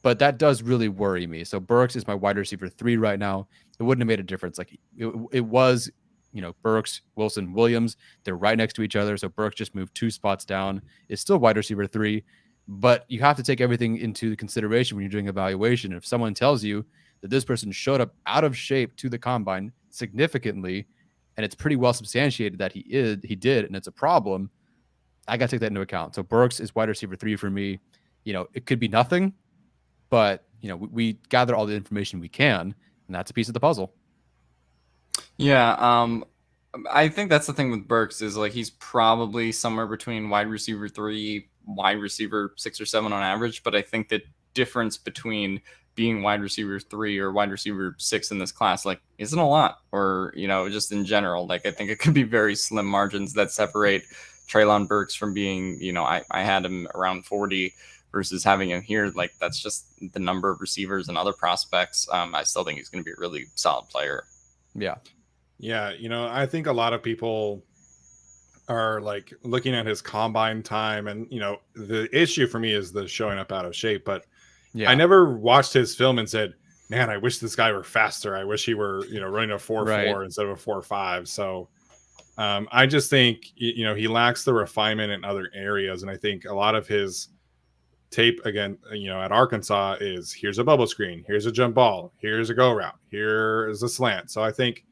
but that does really worry me. So Burks is my wide receiver 3 right now. It wouldn't have made a difference. Like it was, you know, Burks, Wilson, Williams. They're right next to each other. So Burks just moved 2 spots down. It's still wide receiver 3, but you have to take everything into consideration when you're doing evaluation. If someone tells you that this person showed up out of shape to the combine significantly, and it's pretty well substantiated that he did, and it's a problem, I got to take that into account. So Burks is wide receiver 3 for me. You know, it could be nothing, but you know, we gather all the information we can, and that's a piece of the puzzle. Yeah, I think that's the thing with Burks is like he's probably somewhere between wide receiver 3, wide receiver 6 or 7 on average. But I think the difference between being wide receiver 3 or wide receiver 6 in this class like isn't a lot, or just in general. Like I think it could be very slim margins that separate Treylon Burks from being I had him around 40 versus having him here. Like that's just the number of receivers and other prospects. I still think he's going to be a really solid player. Yeah. Yeah, I think a lot of people are like looking at his combine time, and the issue for me is the showing up out of shape. But I Yeah. never watched his film and said, "Man, I wish this guy were faster. I wish he were running a 4.4 Right. instead of a 4.5." So I just think he lacks the refinement in other areas, and I think a lot of his tape again, at Arkansas is here's a bubble screen, here's a jump ball, here's a go route, here is a slant. So I think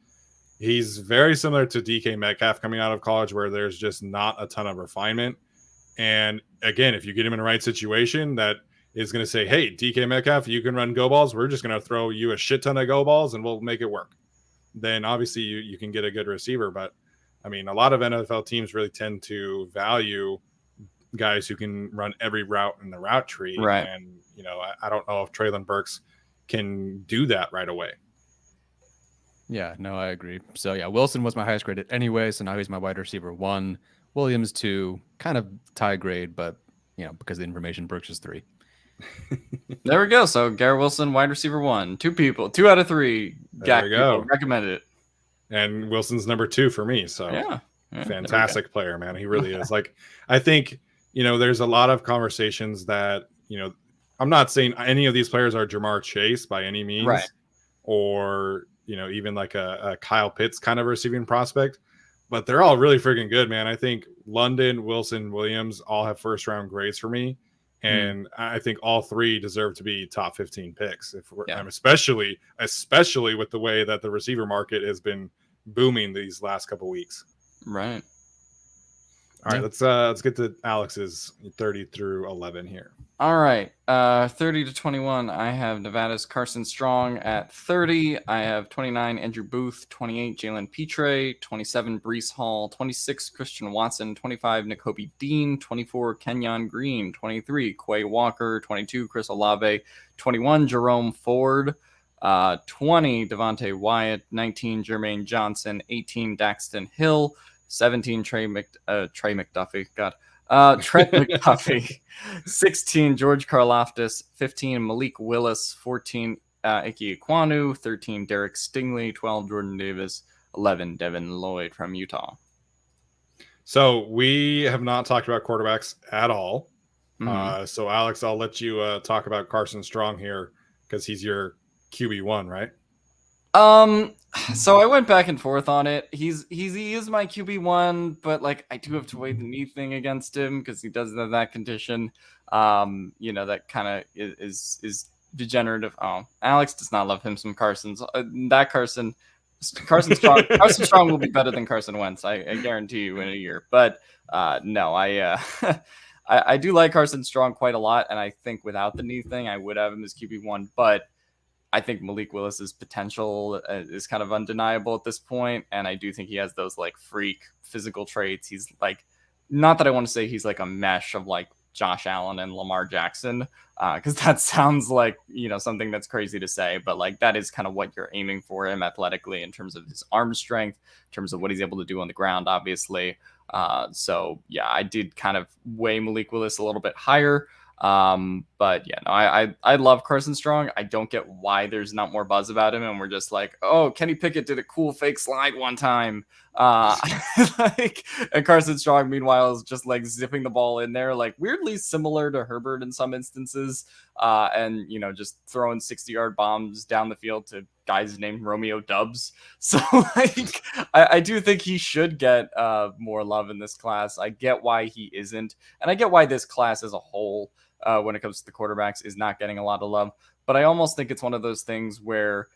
he's very similar to DK Metcalf coming out of college, where there's just not a ton of refinement. And again, if you get him in the right situation, that is going to say, "Hey, DK Metcalf, you can run go balls. We're just going to throw you a shit ton of go balls, and we'll make it work." Then obviously you can get a good receiver. But I mean, a lot of NFL teams really tend to value guys who can run every route in the route tree. Right. And I don't know if Treylon Burks can do that right away. Yeah, no, I agree. So yeah, Wilson was my highest graded anyway, so now he's my wide receiver 1. Williams 2, kind of tie grade, but because the information, Brooks is 3. There we go. So Garrett Wilson, wide receiver 1. 2 people, 2 out of 3. There we go. Recommend it. And Wilson's number 2 for me. So yeah fantastic player, man. He really is. Like, I think, there's a lot of conversations that, I'm not saying any of these players are Jamar Chase by any means, right, or, even like a Kyle Pitts kind of receiving prospect, but they're all really freaking good, man. I think London, Wilson, Williams all have first round grades for me. And I think all 3 deserve to be top 15 picks. Especially with the way that the receiver market has been booming these last couple weeks. Right. All right, let's get to Alex's 30 through 11 here. All right, 30 to 21. I have Nevada's Carson Strong at 30. I have 29 Andrew Booth, 28 Jalen Petre, 27 Brees Hall, 26 Christian Watson, 25 Nakobe Dean, 24 Kenyon Green, 23 Quay Walker, 22 Chris Olave, 21 Jerome Ford, 20 Devontae Wyatt, 19 Jermaine Johnson, 18 Daxton Hill, 17 Trey McDuffie. God. Trent McDuffie, 16 George Karlaftis, 15 Malik Willis, 14 Ike Ekwonu, 13 Derek Stingley, 12 Jordan Davis, 11 Devin Lloyd from Utah. So we have not talked about quarterbacks at all. Mm-hmm. So Alex, I'll let you talk about Carson Strong here because he's your QB1, right? So I went back and forth on it. He is my QB1, but like I do have to weigh the knee thing against him because he does have that condition. That kind of is degenerative. Oh, Alex does not love him some Carsons. Carson Strong will be better than Carson Wentz. I guarantee you in a year. But no, I do like Carson Strong quite a lot, and I think without the knee thing, I would have him as QB1, but I think Malik Willis's potential is kind of undeniable at this point, and I do think he has those like freak physical traits. He's like, not that I want to say he's like a mesh of like Josh Allen and Lamar Jackson, because that sounds like something that's crazy to say, but like that is kind of what you're aiming for him athletically in terms of his arm strength, in terms of what he's able to do on the ground, obviously. So yeah, I did kind of weigh Malik Willis a little bit higher. But yeah, no, I love Carson Strong. I don't get why there's not more buzz about him, and we're just like, oh, Kenny Pickett did a cool fake slide one time. And Carson Strong, meanwhile, is just like zipping the ball in there, like weirdly similar to Herbert in some instances. And just throwing 60-yard bombs down the field to guys named Romeo Dubs. So like, I do think he should get more love in this class. I get why he isn't, and I get why this class as a whole, when it comes to the quarterbacks, is not getting a lot of love. But I almost think it's one of those things where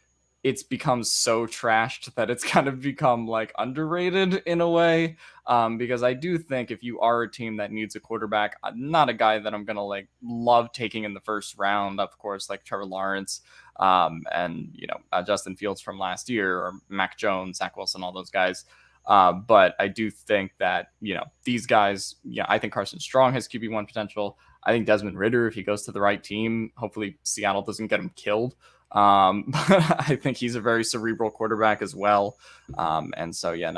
it's become so trashed that it's kind of become like underrated in a way. Because I do think if you are a team that needs a quarterback, I'm not a guy that I'm gonna like love taking in the first round, of course, like Trevor Lawrence, and Justin Fields from last year, or Mac Jones, Zach Wilson, all those guys. But I do think that these guys, I think Carson Strong has QB1 potential. I think Desmond Ridder, if he goes to the right team, hopefully Seattle doesn't get him killed. But I think he's a very cerebral quarterback as well. And so, and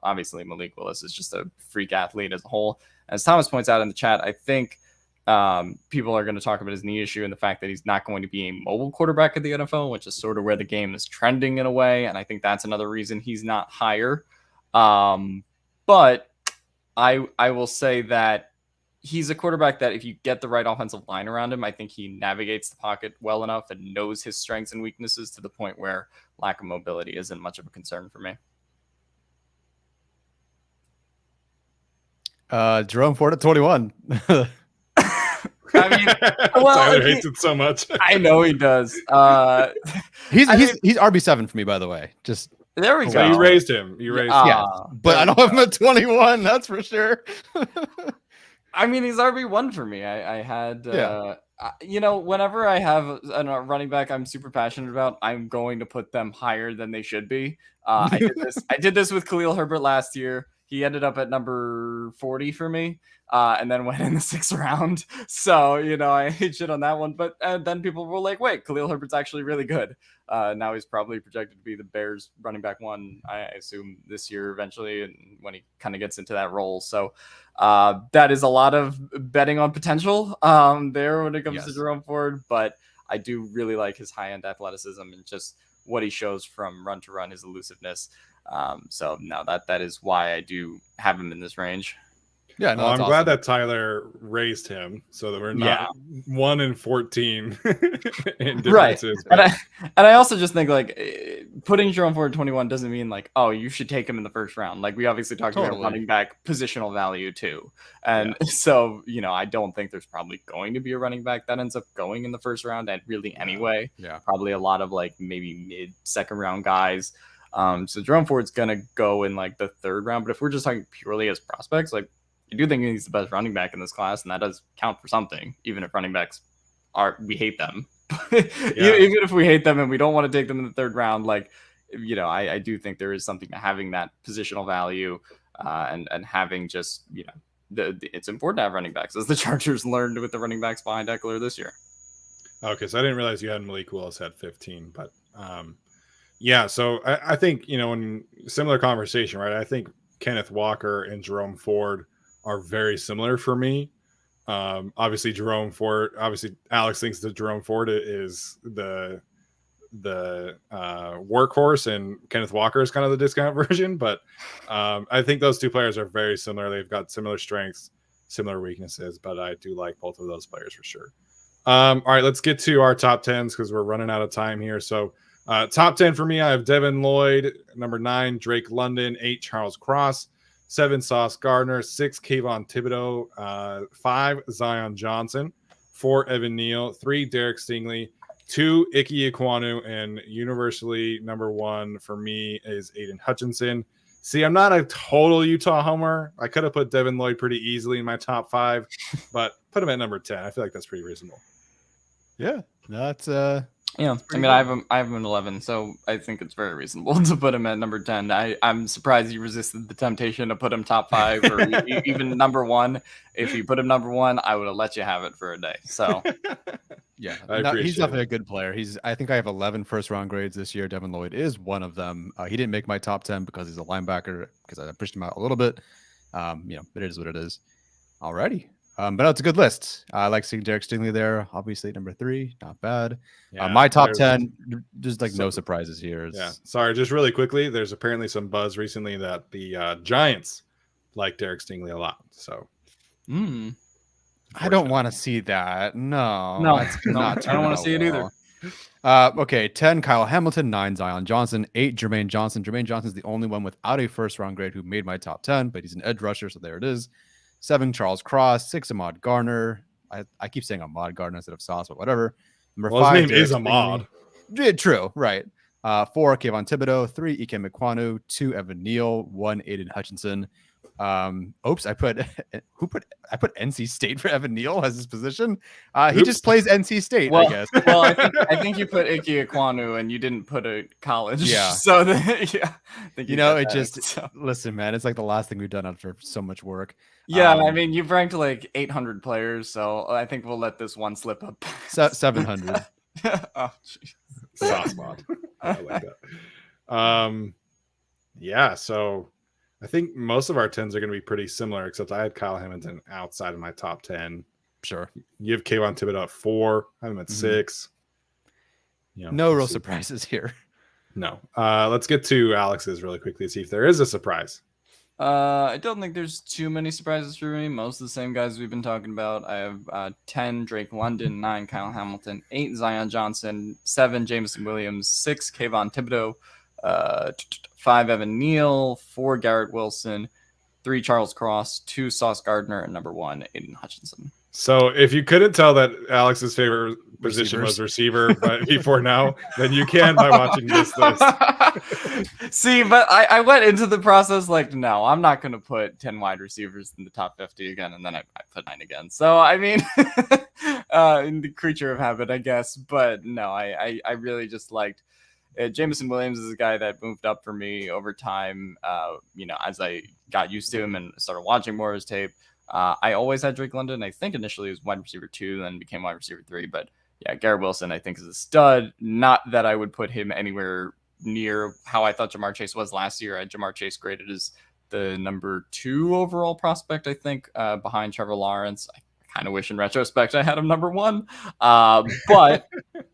obviously Malik Willis is just a freak athlete as a whole. As Thomas points out in the chat, I think people are going to talk about his knee issue and the fact that he's not going to be a mobile quarterback at the NFL, which is sort of where the game is trending in a way. And I think that's another reason he's not higher. But I will say that he's a quarterback that if you get the right offensive line around him, I think he navigates the pocket well enough and knows his strengths and weaknesses to the point where lack of mobility isn't much of a concern for me. Jerome Ford at 21. I mean, well, Tyler hates it so much. I know he does. He's RB7 for me, by the way. Just there we go. So you raised him. Yeah, but I don't have him at 21. That's for sure. I mean, he's RB1 for me. I had, whenever I have a running back I'm super passionate about, I'm going to put them higher than they should be. I did this with Khalil Herbert last year. He ended up at number 40 for me, and then went in the 6th round. So, I hate shit on that one. But then people were like, wait, Khalil Herbert's actually really good. Now he's probably projected to be the Bears running back 1, I assume, this year eventually, and when he kind of gets into that role. So that is a lot of betting on potential there when it comes to Jerome Ford. But I do really like his high-end athleticism and just what he shows from run to run, his elusiveness. So no, that is why I do have him in this range. Yeah, no, I'm awesome. glad that Tyler raised him so that we're not 1 in 14 in differences. Right. And I also just think like putting Jerome Ford 21 doesn't mean like, oh, you should take him in the first round. Like we obviously talked about running back positional value too. And so, I don't think there's probably going to be a running back that ends up going in the first round and really anyway. Yeah. Probably a lot of like maybe mid-second round guys. So Jerome Ford's going to go in like the 3rd round. But if we're just talking purely as prospects, like I do think he's the best running back in this class, and that does count for something, even if running backs we hate them. Even if we hate them and we don't want to take them in the 3rd round, like, I do think there is something to having that positional value and having just, it's important to have running backs, as the Chargers learned with the running backs behind Eckler this year. Okay, so I didn't realize you had Malik Willis at 15, but so I think, in similar conversation, right? I think Kenneth Walker and Jerome Ford are very similar for me. Obviously Alex thinks that Jerome Ford is the workhorse and Kenneth Walker is kind of the discount version, but I think those two players are very similar. They've got similar strengths, similar weaknesses, but I do like both of those players for sure. All right, let's get to our top 10s because we're running out of time here. So top 10 for me, I have Devin Lloyd, number 9, Drake London, 8, Charles Cross, 7, Sauce Gardner, 6, Kayvon Thibodeau, 5, Zion Johnson, 4, Evan Neal, 3, Derek Stingley, 2, Ike Ekwonu, and universally number 1 for me is Aiden Hutchinson. See, I'm not a total Utah homer. I could have put Devin Lloyd pretty easily in my top 5, but put him at number 10. I feel like that's pretty reasonable. Yeah, that's I mean, I have him at 11, so I think it's very reasonable to put him at number 10. I'm surprised you resisted the temptation to put him top 5 or even number 1. If you put him number 1, I would have let you have it for a day. So, yeah, he's definitely a good player. I think I have 11 first-round grades this year. Devin Lloyd is one of them. He didn't make my top 10 because he's a linebacker, because I pushed him out a little bit. It is what it is. Alrighty. But no, it's a good list. I like seeing Derek Stingley there. Obviously, number 3, not bad. Yeah, my top 10, just like no surprises here. Sorry, just really quickly. There's apparently some buzz recently that the Giants like Derek Stingley a lot. So, I don't want to see that. No, I don't want to see it either. Okay, 10, Kyle Hamilton, 9, Zion Johnson, 8, Jermaine Johnson. Jermaine Johnson's the only one without a first-round grade who made my top 10, but he's an edge rusher, so there it is. 7, Charles Cross, 6, Ahmad Garner. I keep saying Ahmad Gardner instead of Sauce, but whatever. Number 5, his name is Ahmad. Yeah, true, right. 4, Kayvon Thibodeau. 3, Ike Mekwanu. 2, Evan Neal. 1, Aiden Hutchinson. Oops, I put NC State for Evan Neal as his position. He just plays NC State, I guess. Well, I think you put Ike Ekwonu and you didn't put a college. Yeah. So yeah, I think listen, man, it's like the last thing we've done after so much work. Yeah, I mean, you've ranked like 800 players, so I think we'll let this one slip up. 700. Oh, jeez. Sauce mod. I like that. Yeah, so I think most of our 10s are going to be pretty similar, except I had Kyle Hamilton outside of my top 10. Sure. You have Kayvon Thibodeau at 4. I have him at 6. No real surprises here. No. Let's get to Alex's really quickly, see if there is a surprise. I don't think there's too many surprises for me. Most of the same guys we've been talking about. I have 10, Drake London, 9, Kyle Hamilton, 8, Zion Johnson, 7, Jameson Williams, 6, Kayvon Thibodeau, 5, Evan Neal, 4, Garrett Wilson, 3, Charles Cross, 2, Sauce Gardner, and number 1, Aiden Hutchinson. So if you couldn't tell that Alex's favorite position was receiver but before now, then you can by watching this list. See, but I went into the process like, no, I'm not going to put 10 wide receivers in the top 50 again, and then I put 9 again. So, I mean, in the creature of habit, I guess. But no, I really just liked Jameson Williams is a guy that moved up for me over time, as I got used to him and started watching more of his tape. I always had Drake London. I think initially he was wide receiver 2, then became wide receiver 3. But yeah, Garrett Wilson, I think, is a stud. Not that I would put him anywhere near how I thought Jamar Chase was last year. I had Jamar Chase graded as the number 2 overall prospect, I think, behind Trevor Lawrence. I kind of wish in retrospect I had him number 1. But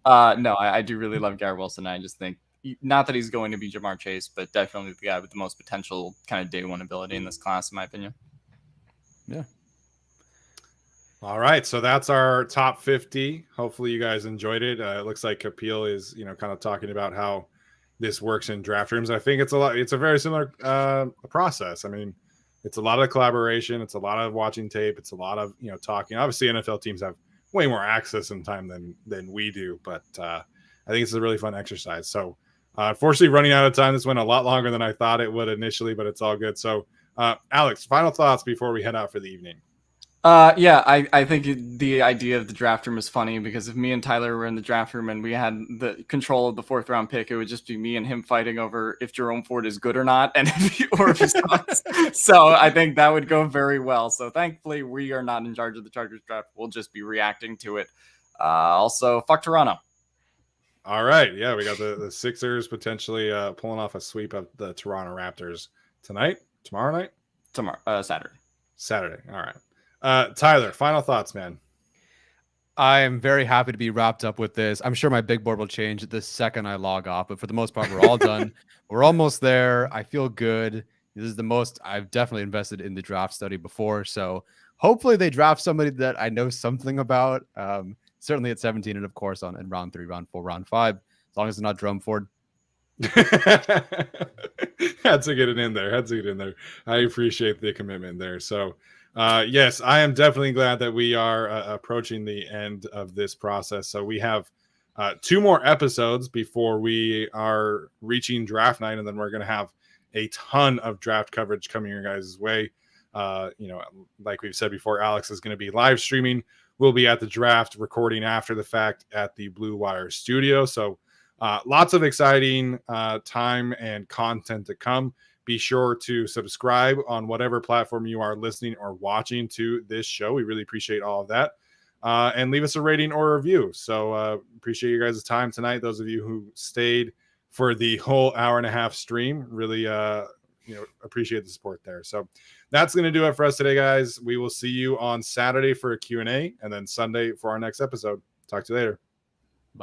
no, I do really love Garrett Wilson. I just think, not that he's going to be Jamar Chase, but definitely the guy with the most potential kind of day 1 ability in this class, in my opinion. Yeah. All right, so that's our top 50. Hopefully you guys enjoyed it. It looks like Kapil is, kind of talking about how this works in draft rooms. I think it's a very similar process. I mean, it's a lot of collaboration. It's a lot of watching tape. It's a lot of, talking. Obviously NFL teams have way more access and time than we do, but I think it's a really fun exercise. So unfortunately running out of time, this went a lot longer than I thought it would initially, but it's all good. So Alex, final thoughts before we head out for the evening. Yeah, I think the idea of the draft room is funny because if me and Tyler were in the draft room and we had the control of the 4th round pick, it would just be me and him fighting over if Jerome Ford is good or not, and if he sucks. So I think that would go very well. So thankfully, we are not in charge of the Chargers draft. We'll just be reacting to it. Also, fuck Toronto. All right, yeah, we got the Sixers potentially pulling off a sweep of the Toronto Raptors tomorrow night, Saturday. All right. Tyler, final thoughts, man. I am very happy to be wrapped up with this. I'm sure my big board will change the second I log off, but for the most part, we're all done. We're almost there. I feel good. This is the most I've definitely invested in the draft study before. So hopefully they draft somebody that I know something about. Certainly at 17 and of course in round 3, round 4, round 5, as long as it's not Jerome Ford. Had to get it in there. I appreciate the commitment there. So yes, I am definitely glad that we are approaching the end of this process. So we have 2 more episodes before we are reaching draft night, and then we're going to have a ton of draft coverage coming your guys' way. Like we've said before, Alex is going to be live streaming. We'll be at the draft recording after the fact at the Blue Wire studio. So lots of exciting time and content to come. Be sure to subscribe on whatever platform you are listening or watching to this show. We really appreciate all of that. And leave us a rating or a review. So appreciate you guys' time tonight. Those of you who stayed for the whole hour and a half stream, really appreciate the support there. So that's going to do it for us today, guys. We will see you on Saturday for a Q&A and then Sunday for our next episode. Talk to you later.